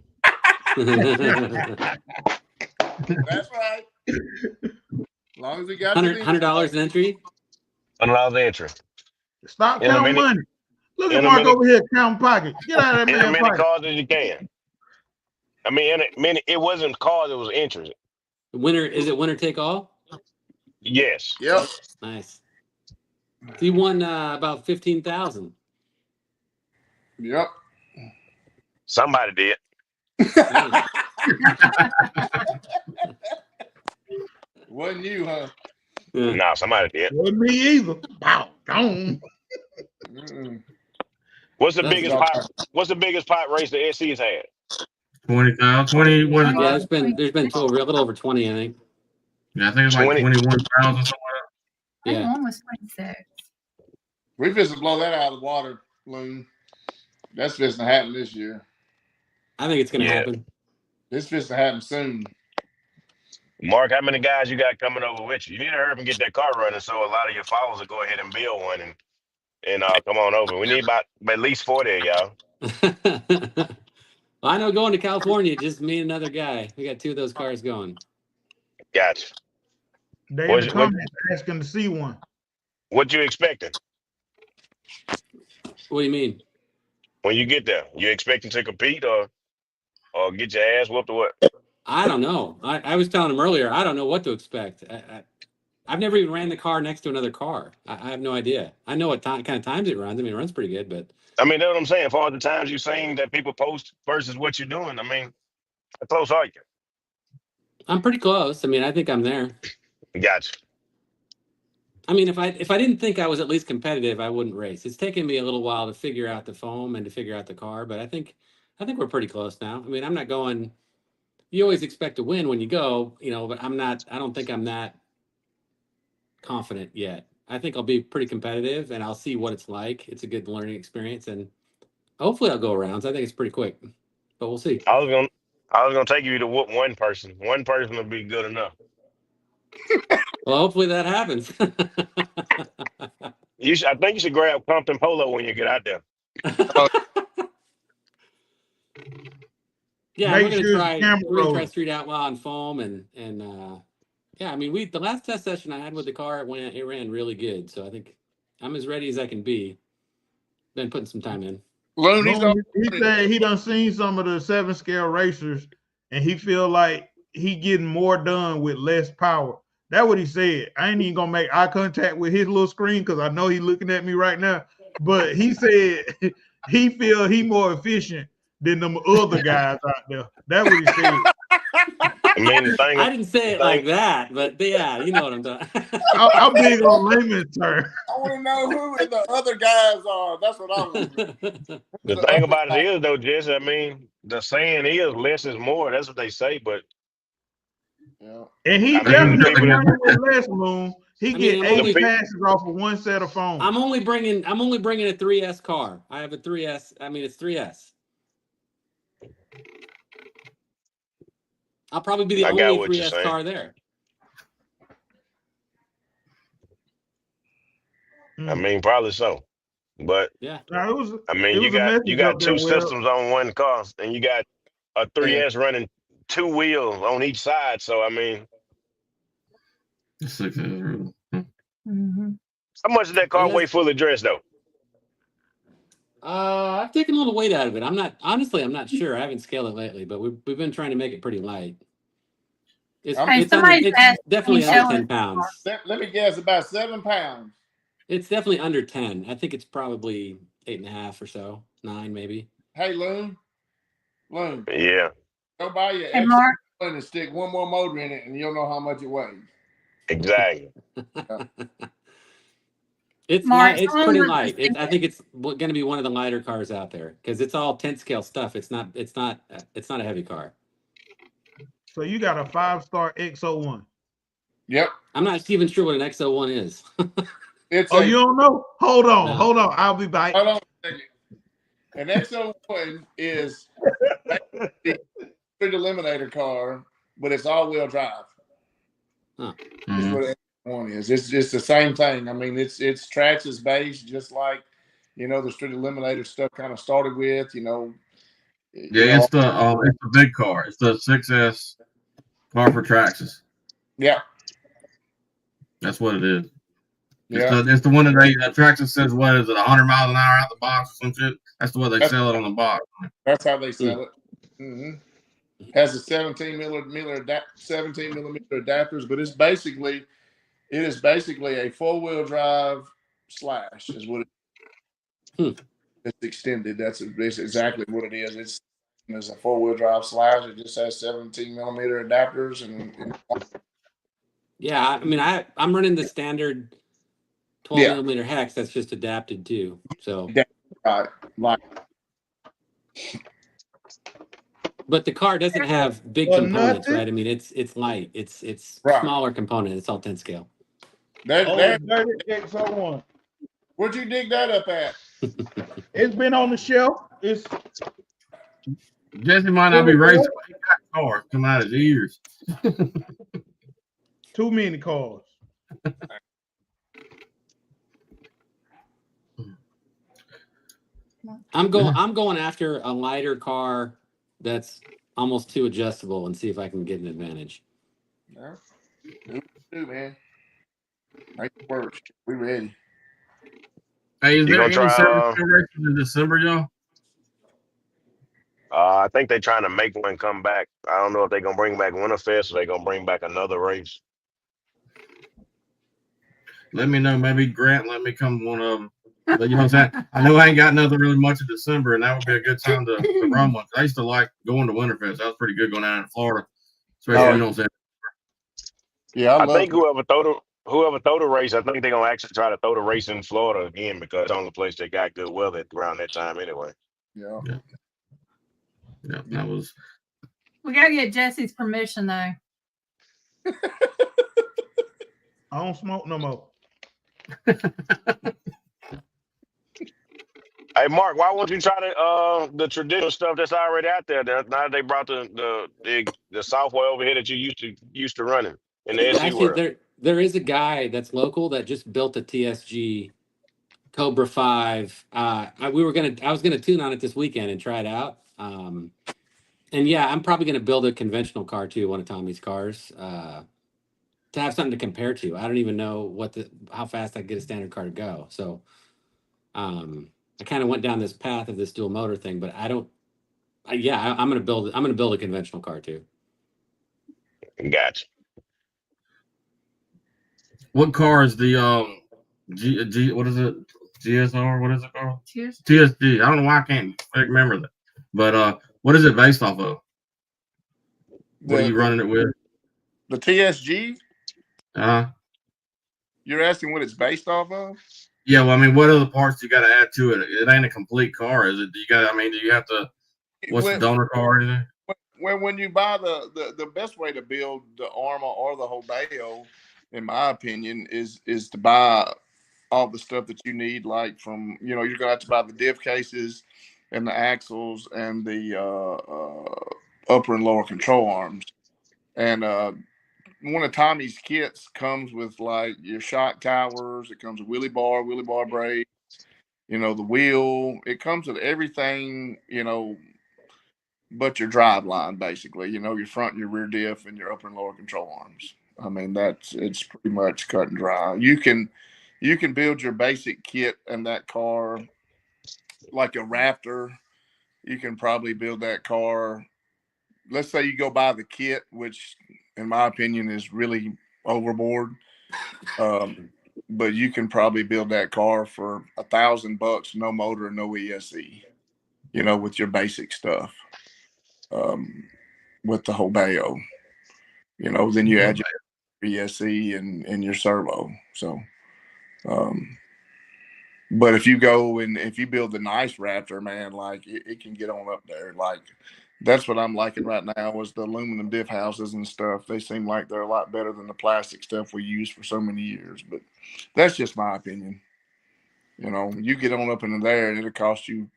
That's right. As long as we got $100 an entry. $100 an entry. Stop counting money. Look at Mark over here counting pockets. Get out of that man's pocket. As many cars as you can. I mean, it wasn't cars, it was entries. Is it winner take all? Yes. Yep. Nice. So you won about 15,000. Yep. Somebody did. Wasn't you, huh? Yeah. No, somebody did. Wasn't me either. Wow, gone. What's the biggest pot race the SC's had? 20,000. 20. What? Yeah, there's been a little over 20, I think. Yeah, I think it's like 21,000 somewhere. Yeah, one was 26. We just blow that out of the water, Loon. That's just to happen this year. I think it's going to happen. It's just to happen soon. Mark, how many guys you got coming over with you? You need to hurry up and get that car running so a lot of your followers will go ahead and build one and come on over. We need about at least 40 of y'all. Well, I know going to California, just me and another guy. We got 2 of those cars going. Gotcha. They in the comments asking to see one. What you expecting? What do you mean? When you get there, you expecting to compete or get your ass whooped or what? I don't know. I was telling him earlier, I don't know what to expect. I've never even ran the car next to another car. I have no idea. I know what kind of times it runs. I mean, it runs pretty good, but. I mean, that's what I'm saying. For all the times you're saying that people post versus what you're doing, I mean, how close are you? I'm pretty close. I mean, I think I'm there. Gotcha. I mean, if I didn't think I was at least competitive, I wouldn't race. It's taken me a little while to figure out the foam and to figure out the car, but I think we're pretty close now. I mean, I'm not going you always expect to win when you go, but I don't think I'm that confident yet. I think I'll be pretty competitive and I'll see what it's like. It's a good learning experience and hopefully I'll go around. So I think it's pretty quick, but we'll see. I was gonna take you to whoop one person. One person would be good enough. Well, hopefully that happens. I think you should grab Compton Polo when you get out there. Yeah, Make we're gonna sure it's try. camera We're gonna try rolling. Street Outlaw on foam, and yeah. I mean, the last test session I had with the car, it ran really good. So I think I'm as ready as I can be. Been putting some time in. Loon, he's He said he done seen some of the 7-scale racers, and he feel like he getting more done with less power. That's what he said. I ain't even gonna make eye contact with his little screen because I know he's looking at me right now. But he said he feel he more efficient than them other guys out there. That's what he said. I mean, the thing. I didn't say it like that, but yeah, you know what I'm talking. I'm big on layman's term. I want to know who the other guys are. That's what I want. The thing about it is, though, Jesse, I mean, the saying is less is more. That's what they say, but Yeah. And he I mean, definitely people that- running with less, Moon. He I get mean, 80 the- passes off of one set of phones. I'm only bringing a 3S car. I have a 3S. I mean, it's 3S. I'll probably be the I got only what you're 3S saying. car there. I mean, probably so. But Yeah. Now, it was, I it mean, was a message you got up there, two Will. systems on one car, and you got a 3S running 2 wheels on each side. So I mean, 6 is real. Mm-hmm. how much does that car weigh fully dressed though? I've taken a little weight out of it. I'm not sure. I haven't scaled it lately, but we've been trying to make it pretty light. It's, Hey, it's, somebody's it's asked definitely me under showing 10 pounds. Let me guess, about 7 pounds. It's definitely under 10. I think it's probably 8.5 or so, 9 maybe. Hey, Loon, Yeah, go buy your Hey, Mark. X1 and stick one more motor in it, and you'll know how much it weighs. exactly. It's Mark, it's someone pretty was light. thinking- I think it's going to be one of the lighter cars out there because it's all 10 scale stuff. It's not a heavy car. So you got a 5-star X01. Yep. I'm not even sure what an XO1 is. It's Oh, you don't know? Hold on. No. I'll be back. Hold on a second. An X01 is the street eliminator car, but it's all-wheel drive. Is Mhm. what an X1 is. It's the same thing. I mean, it's Traxxas based, just like the street eliminator stuff kind of started with. Yeah, it's the big car. It's the 6S car for Traxxas. Yeah. That's what it is. Yeah. It's the one that Traxxas says, what is it, 100 miles an hour out the box or some shit? That's the way they sell it on the box. That's how they sell it. Mm-hmm. Has a 17 millimeter adapters, but it is basically a 4-wheel drive slash is what it is. It's extended. That's exactly what it is. It's a 4-wheel drive slash. It just has 17 millimeter adapters and Yeah, I mean, I'm running the standard 12 Yeah. millimeter hex that's just adapted too. So, right, like but the car doesn't have big Well, components, nothing. right? I mean, it's light. It's Right. smaller component. It's all 10 scale. that. Dirty X01. Where'd you dig that up at? It's been on the shelf. It's Jesse might not be racing, but he got cars coming out his ears. too many cars. I'm going after a lighter car that's almost too adjustable and see if I can get an advantage. Yeah. Do man. Make it work. We ready. Hey, is You there gonna any try, 7-scale races in December, y'all? I think they're trying to make one come back. I don't know if they're gonna bring back Winterfest or they're gonna bring back another race. Let me know. Maybe Grant let me come to one of them. But you know what I'm saying? I know I ain't got nothing really much in December, and that would be a good time to run one. I used to like going to Winterfest. That was pretty good going down in Florida. Especially, you know what I'm saying? Yeah, I think whoever throw the race, I think they're gonna actually try to throw the race in Florida again because it's the only place they got good weather around that time anyway. Yeah. Yeah, that was. We gotta get Jesse's permission though. I don't smoke no more. Hey Mark, why won't you try the traditional stuff that's already out there? Now that they brought the software over here that you used to running in the SE Actually, world. there is a guy that's local that just built a TSG Cobra 5. I was gonna tune on it this weekend and try it out. And yeah, I'm probably gonna build a conventional car too, one of Tommy's cars, to have something to compare to. I don't even know how fast I can get a standard car to go. So I kind of went down this path of this dual motor thing, but I'm gonna build a conventional car too. Gotcha. What car is the what is it? GSR? What is it called? TSG. I don't know why I can't remember that. But what is it based off of? What are you running it with? The TSG? Uh-huh. You're asking what it's based off of? Yeah, well, I mean, what other parts you got to add to it? It ain't a complete car, is it? Do you have to? What's the donor car or anything? When you buy the best way to build the Arma or the Hobeo, in my opinion, is to buy all the stuff that you need, like from, you're gonna have to buy the diff cases and the axles and the upper and lower control arms. And one of Tommy's kits comes with like your shock towers. It comes with wheelie bar brakes, the wheel. It comes with everything, but your drive line, basically, your front and your rear diff and your upper and lower control arms. I mean, it's pretty much cut and dry. You can build your basic kit in that car like a Raptor. You can probably build that car. Let's say you go buy the kit, which in my opinion is really overboard. But you can probably build that car for $1,000, no motor, no ESC, with your basic stuff. With the Hobeo, then you add your ESC and your servo. So, but if you go and if you build the nice Raptor, man, like it can get on up there. Like that's what I'm liking right now is the aluminum diff houses and stuff. They seem like they're a lot better than the plastic stuff we used for so many years. But that's just my opinion. You get on up into there and it'll cost you,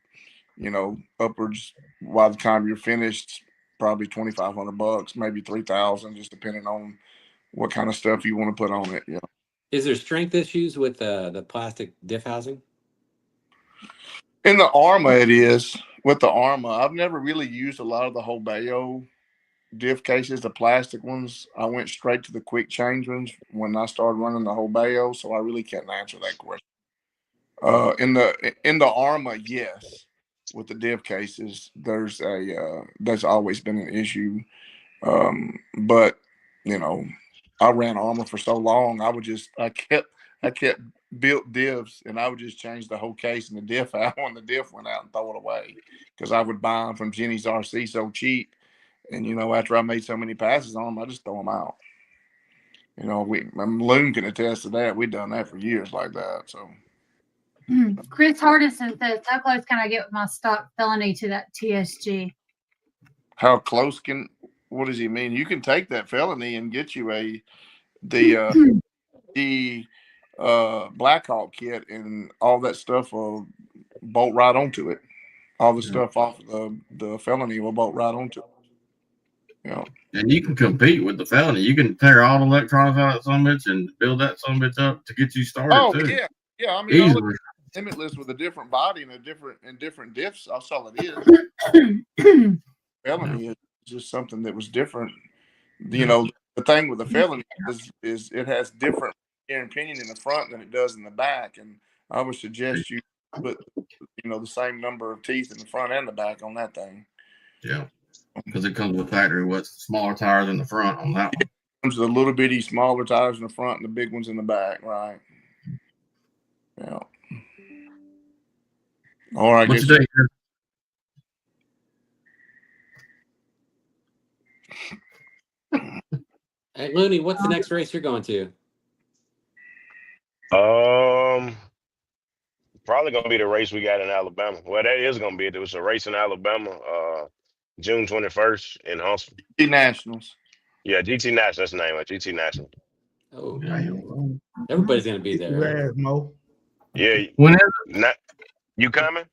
upwards by the time you're finished, probably $2,500, maybe $3,000, just depending on what kind of stuff you want to put on it. Yeah. Is there strength issues with the plastic diff housing? In the Arma, it is. With the Arma, I've never really used a lot of the Hobeo diff cases, the plastic ones. I went straight to the quick change ones when I started running the Hobeo, so I really can't answer that question. In the Arma, yes. With the diff cases, there's always been an issue. But I ran Arma for so long, I kept built divs and I would just change the whole case and the diff out when the diff went out and throw it away because I would buy them from Jenny's RC so cheap. And after I made so many passes on them, I just throw them out. Loon can attest to that. We've done that for years like that. So. Chris Hardison says, how close can I get with my stock felony to that TSG? How close what does he mean? You can take that felony and get you the Blackhawk kit and all that stuff will bolt right onto it. All the stuff off the felony will bolt right onto it. And you can compete with the felony. You can tear all the electronics out of some bitch and build that some bitch up to get you started too. Yeah. I mean, easily. Limitless with a different body and different diffs. That's all it is. Felony is just something that was different. The thing with the felony is it has different air and pinion in the front than it does in the back, and I would suggest you put the same number of teeth in the front and the back on that thing. Yeah, because it comes with factory with smaller tires in the front on that one. It comes with a little bitty smaller tires in the front and the big ones in the back, right? Yeah. All right. What you think? Hey, Looney, what's the next race you're going to? Probably gonna be the race we got in Alabama. Well, that is gonna be it. There was a race in Alabama. June 21st in Huntsville. Nationals. Yeah, GT National. That's the name. Like GT National. Oh, Damn. everybody's gonna be there. Your ass, Mo. Yeah. Whenever Not you coming?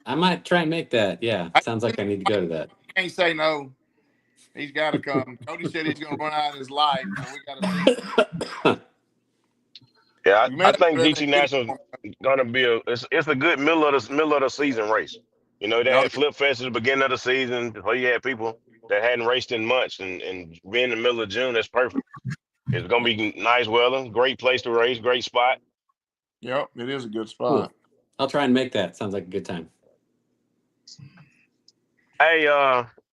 I might try and make that. Yeah, sounds like I need to go to that. Can't say no. He's got to come. Cody said he's going to run out of his life, so we got to see. Yeah, You I may think really GT get National gonna be it's a good middle of the season race. You know, they Yup. had Flip Fest at the beginning of the season before you had people that hadn't raced in months and being in the middle of June, that's perfect. It's gonna be nice weather, great place to race, great spot. Yep, it is a good Cool. spot. I'll try and make that. Sounds like a good time. Hey,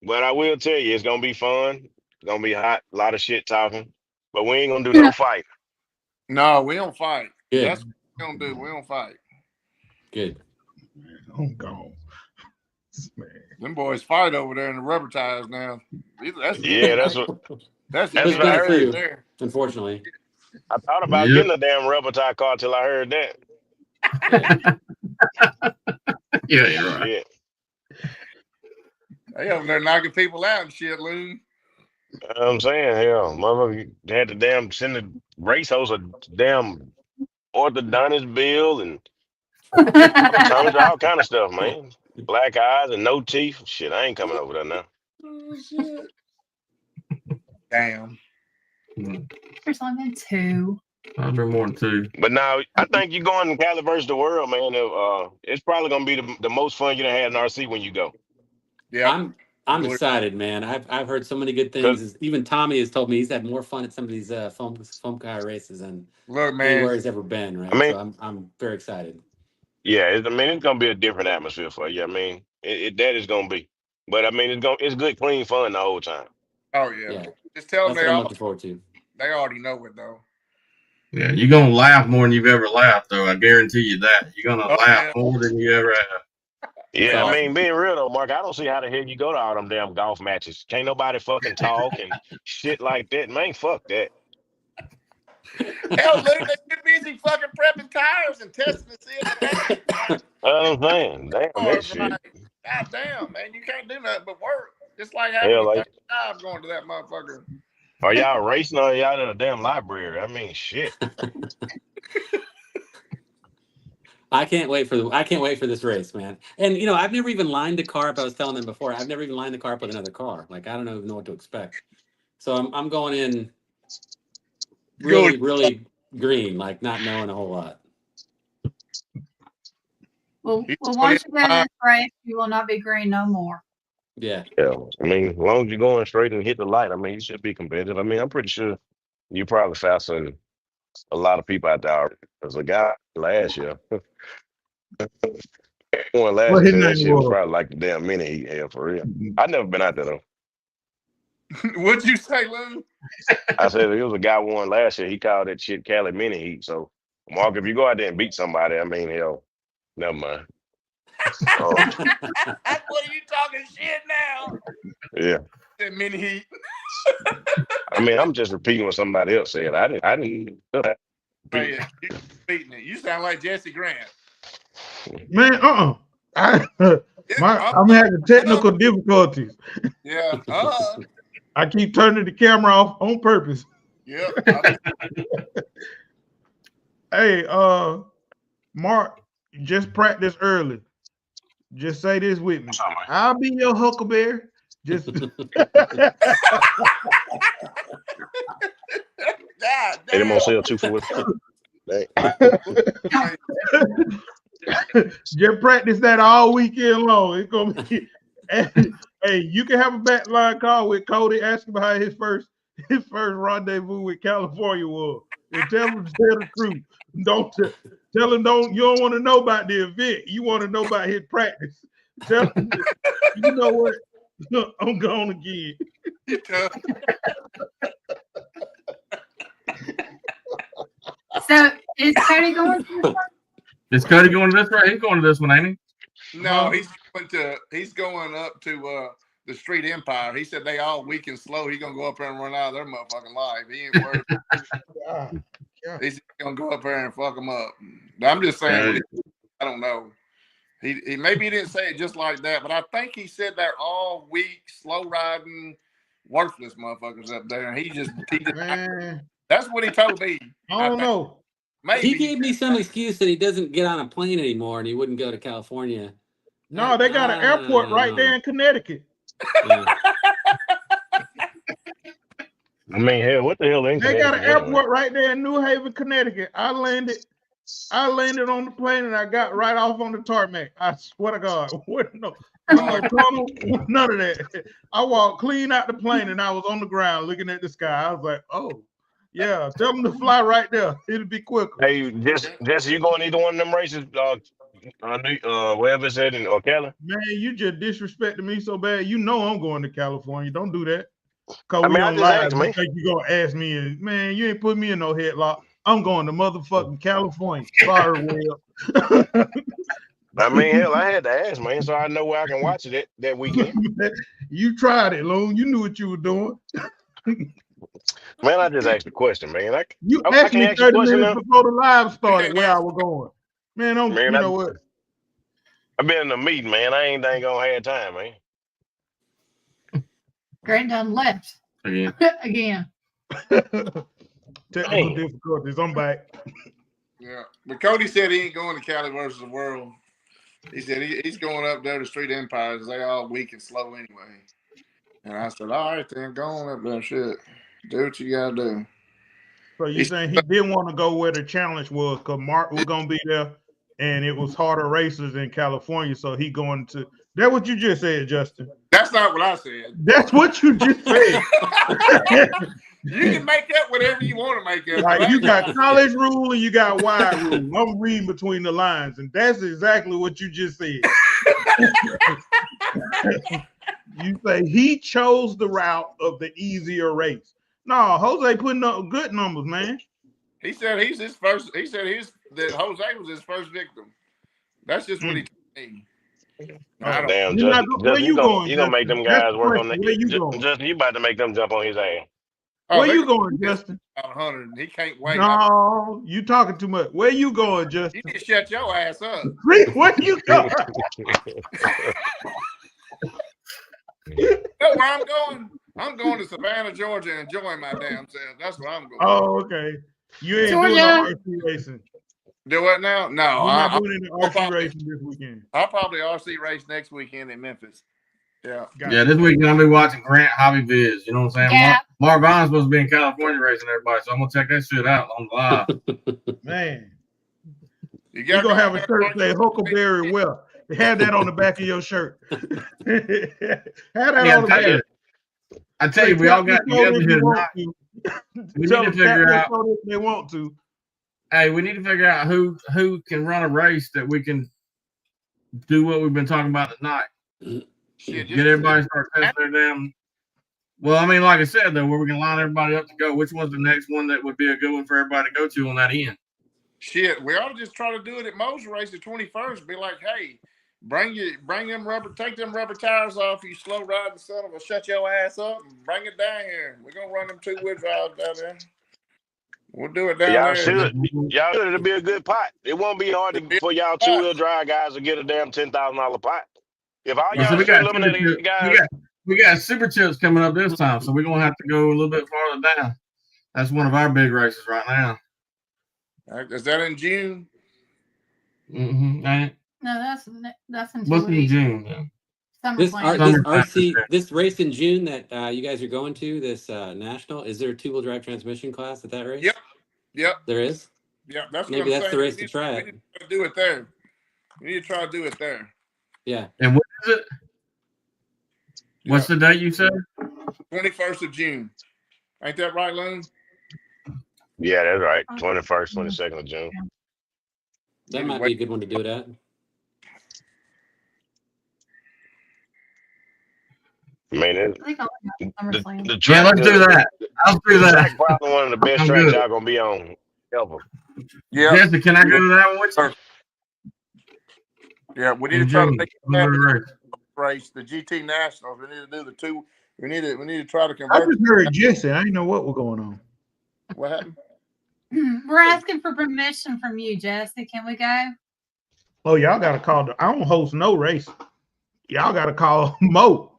but I will tell you, it's gonna be fun. It's gonna be hot, a lot of shit talking, but we ain't gonna do no fight. No, we don't fight. Good. That's what we don't do. We don't fight. Good. I'm gone. Man. Them boys fight over there in the rubber tires now. That's Yeah, that's what that's that's the what I right heard. there. Unfortunately. I thought about Yep. getting a damn rubber tie car till I heard that. yeah, you're right. Yeah. They over there knocking people out and shit, Loon. I'm saying, hell, motherfucker, they had to damn send the racehorse a damn orthodontist bill and all kind of stuff, man. Black eyes and no teeth. Shit, I ain't coming over there now. Oh, shit. Damn. There's only been 2. I'll do more than 2. But now, I think you're going to Cali versus the world, man. It's probably gonna be the most fun you're gonna have in RC when you go. Yeah. I'm excited, man. I've heard so many good things. Even Tommy has told me he's had more fun at some of these foam car races than Look, anywhere man. he's ever been. Right. I mean- so I'm very excited. Yeah, it's gonna be a different atmosphere for you. I mean, that is gonna be. But I mean, it's good, clean fun the whole time. Oh yeah. Yeah. Just tell them That's what I'm looking forward to. they already know it though. Yeah, you're gonna laugh more than you've ever laughed, though. I guarantee you that. You're gonna Oh, laugh yeah. more than you ever have. Yeah, awesome. I mean, being real though, Mark, I don't see how the hell you go to all them damn golf matches. Can't nobody fucking talk and shit like that, man. Fuck that. Hell, Luke, they too busy fucking prepping tires and testing to see if I'm saying, damn Oh, that shit. right. God damn, man, you can't do nothing but work. Just like Hell, having a like- job going to that motherfucker. Are y'all racing or are y'all in a damn library? I mean, shit. I can't wait for this race, man. And you know, I've never even lined a car up. I was telling them before, I've never even lined the car up with another car. Like I don't even know what to expect. So I'm going in really green, like not knowing a whole lot. Well, once you go to this race, you will not be green no more. Yeah. Yeah, I mean, as long as you're going straight and hit the light, I mean, you should be competitive. I mean, I'm pretty sure you're probably faster than a lot of people out there. There's a guy last year. One last What his year, that name shit was was? probably like the damn mini heat. Yeah, for real. I've never been out there though. What'd you say, Lou? I said there was a guy won last year. He called that shit Cali mini heat. So, Mark, if you go out there and beat somebody, I mean, hell, never mind. Oh, What are you talking shit now? yeah. That mini heat. I mean, I'm just repeating what somebody else said. I didn't know that. Oh, yeah. You beating it. You sound like Jesse Grant. Man, I'm having technical difficulties. Yeah. I keep turning the camera off on purpose. Yeah. Hey, Mark, just practice early. Just say this with me. I'll be your huckleberry. Just God They them damn. on sale 2 for it. just practice that all weekend long. It's gonna be. Hey, you can have a backline call with Cody. Ask him how his first rendezvous with California was, and tell him to tell the truth. Don't tell him you don't want to know about the event. You want to know about his practice. Tell him, you know what? I'm gone again. So is Cody going to this one? Is Cody going to this right? He's going to this one, ain't he? No, he's going up to the Street Empire. He said they all weak and slow. He's gonna go up there and run out of their motherfucking life. He ain't worried. He's gonna go up there and fuck them up. I'm just saying, I don't know. He maybe he didn't say it just like that, but I think he said they're all weak, slow riding, worthless motherfuckers up there. And he just Man, that's what he told me. I don't know. Maybe He gave me some excuse that he doesn't get on a plane anymore and he wouldn't go to California. No, they got an airport right there in Connecticut. Yeah. I mean, hell, what the hell? They got an airport right there in New Haven, Connecticut. I landed on the plane and I got right off on the tarmac. I swear to God. No tunnel, none of that. I walked clean out the plane and I was on the ground looking at the sky. I was like, oh, yeah, tell them to fly right there. It'll be quicker. Hey, Jesse, you going either one of them races? Wherever it's at in Ocala? Man, you just disrespected me so bad. You know I'm going to California. Don't do that. Cause I mean, I we just on live. asked, You man. think you gonna ask me? And, man, you ain't put me in no headlock. I'm going to motherfucking California. Sorry, Will. I mean, hell, I had to ask, man, so I know where I can watch it that weekend. You tried it, Loon. You knew what you were doing. Man, I just asked a question, man. You I asked can me ask you a 30 question minutes now? before the live started where I was going. Man, you know what? I've been in the meeting, man. I ain't gonna have time, man. Grant done left Again. again. Technical difficulties. I'm back. Yeah, but Cody said he ain't going to Cali versus the world. He said he's going up there to Street Empires. They all weak and slow anyway. And I said, all right, then go on up there. Shit, do what you gotta do. So you saying he didn't want to go where the challenge was because Mark was gonna be there, and it was harder races in California. So he going to. That's what you just said, Justin. That's not what I said. That's what you just said. You can make up whatever you want to make up. Like you got college rule and you got wide rule. I'm reading between the lines, and that's exactly what you just said. You say he chose the route of the easier race. No, Jose putting up good numbers, man. He said he's his first. He said that Jose was his first victim. That's just what he told me. Damn, You're Justin, where you going? You gonna make them guys work on that? Where you going? Justin, you about to make them jump on his ass. Where you going, Justin? 100. He can't wait. No, you talking too much. Where you going, Justin? You need to shut your ass up. Where you going? You know where I'm going? I'm going to Savannah, Georgia, and enjoying my damn self. That's where I'm going. Oh, okay. You ain't doing no RC racing. Do what now? No, You're not doing any RC racing this weekend. I'll probably RC race next weekend in Memphis. Yeah. Yeah, this weekend I'll be watching Grant Hobby Viz. You know what I'm saying? Yeah. Mark Vaughn's supposed to be in California racing everybody, so I'm gonna check that shit out on live. Man, You you're gonna have a shirt say Huckleberry Well. Have that on the back of your shirt. Have that on the back. I tell you, we all got together here tonight. We need to figure out. They want to. Hey, we need to figure out who can run a race that we can do what we've been talking about tonight. Shit, Get everybody to start testing their damn. Well, I mean, like I said, though, where we can line everybody up to go. Which one's the next one that would be a good one for everybody to go to on that end? Shit, we ought to just try to do it at Moser Race the 21st. Be like, hey, take them rubber tires off, you slow riding son of a shut your ass up and bring it down here. We're gonna run them 2-wheel drives down there. We'll do it down Y'all there. should. It'll be a good pot. It won't be hard for y'all 2-wheel drive guys to get a damn $10,000 pot. If all y'all eliminated guys. We got Super Chips coming up this time, so we're gonna have to go a little bit farther down. That's one of our big races right now. Is that in June? Mm-hmm. No, that's in 2 What's in weeks. June? Yeah. Summer This plan. this race in June that you guys are going to, this national, is there a 2-wheel drive transmission class at that race? Yep. There is? Yeah, that's Maybe what I'm that's saying. the race to try it. We need to do it there. We need to try to do it there. Yeah. And what is it? What's the date you said? 21st of June. Ain't that right, Loon? Yeah, that's right. 21st, 22nd of June. That might be a good one to do it at. I mean, I think I'll have Summer Slam. the track. Yeah, let's do that. I'll do The that. track probably one of the best I'm tracks good. y'all gonna be on ever. Yeah. Jesse, can I go to that one with you? Yeah, we need to In try to June. make I'm gonna race. race, the GT Nationals. We need to do the two. We need to try to I convert. just heard Jesse. I didn't know what was going on. What happened? We're asking for permission from you, Jesse. Can we go? Oh, y'all gotta call I don't host no race. Y'all gotta call Mo.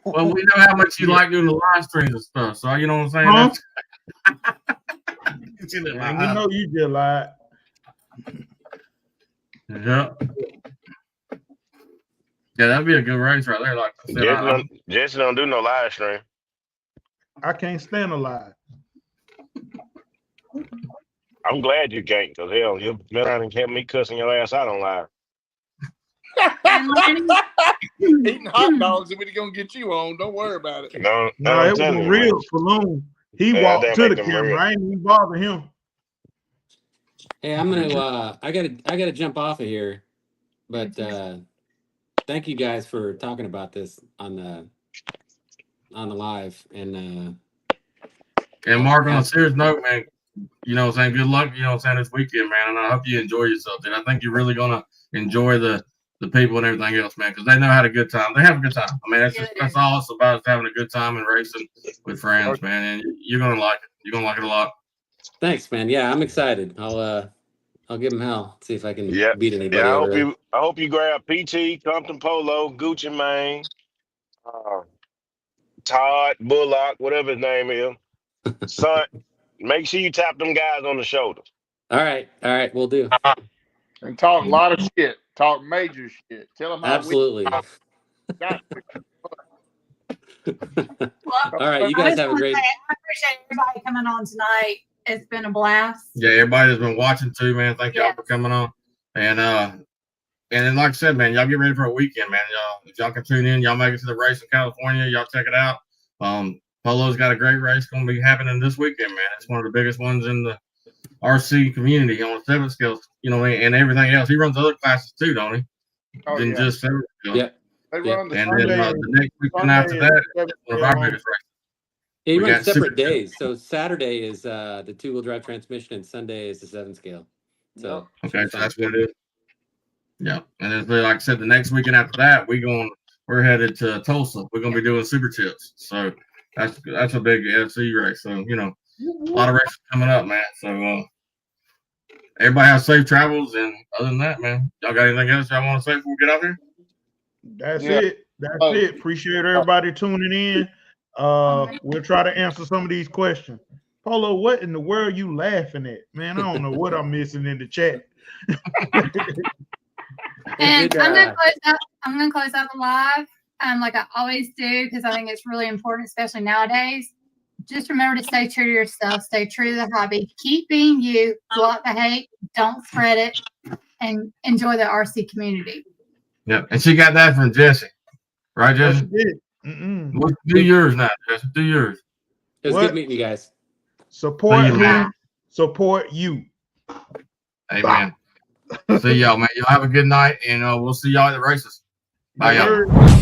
Well, we know how much you like doing the live streams and stuff. So you know what I'm saying? Huh? Man, we know you just lied. Yeah. Yeah, that'd be a good race right there. Like I said, Jesse don't do no live stream. I can't stand a lie. I'm glad you can't, because hell, you'll been around and kept me cussing your ass out on live. Eating hot dogs, and we're gonna get you on. Don't worry about it. No, No, it was a real saloon. He Yeah, walked they to make the them camera. real. I ain't even bother him. Hey, I'm gonna I gotta jump off of here, but thank you guys for talking about this on the live. And Mark, on a serious note, man, you know what I'm saying? Good luck, you know what I'm saying, this weekend, man. And I hope you enjoy yourself. And I think you're really gonna enjoy the people and everything else, man, because they know how to good time. They have a good time. I mean, that's all it's about, is having a good time and racing with friends, man. And you're gonna like it. You're gonna like it a lot. thanks, man. Yeah, I'm excited. I'll give him hell. See if I can beat anybody. Yeah, over I hope you grab PT, Compton Polo, Gucci Mane, Todd Bullock, whatever his name is. Son, make sure you tap them guys on the shoulder. All right, we'll do. And talk a lot of shit. Talk major shit. Tell them how Absolutely. All right, you guys have a great. I appreciate everybody coming on tonight. It's been a blast. Yeah, everybody that's been watching too, man. Thank y'all for coming on. And then like I said, man, y'all get ready for a weekend, man. Y'all, if y'all can tune in, y'all make it to the race in California, y'all check it out. Polo's got a great race going to be happening this weekend, man. It's one of the biggest ones in the RC community on the 7 scales, you know, and everything else. He runs other classes too, don't he? Than just 7 scales. Yeah. They run the And then the next weekend after that is one of our biggest races. Yeah, you We run got separate super- days. So Saturday is the 2-wheel drive transmission, and Sunday is the 7 scale. So Okay, so that's what it is. Yeah, and then like I said, the next weekend after that, we're headed to Tulsa. We're gonna be doing super tips. So that's a big FC race. So you know, a lot of races coming up, man. So everybody have safe travels, and other than that, man, y'all got anything else y'all want to say before we get out here? That's it. That's it. Appreciate everybody tuning in. We'll try to answer some of these questions. Polo, what in the world you laughing at? Man, I don't know what I'm missing in the chat. And I'm gonna close out the live, like I always do, because I think it's really important, especially nowadays. Just remember to stay true to yourself, stay true to the hobby, keep being you, block the hate, don't spread it, and enjoy the RC community. Yeah, and she got that from Jesse, right, Jesse? Do yours now, Jesse. Do yours. It was good meeting you guys. Support who? Support you. Amen. See y'all, man. Y'all have a good night, and we'll see y'all at the races. Bye, y'all.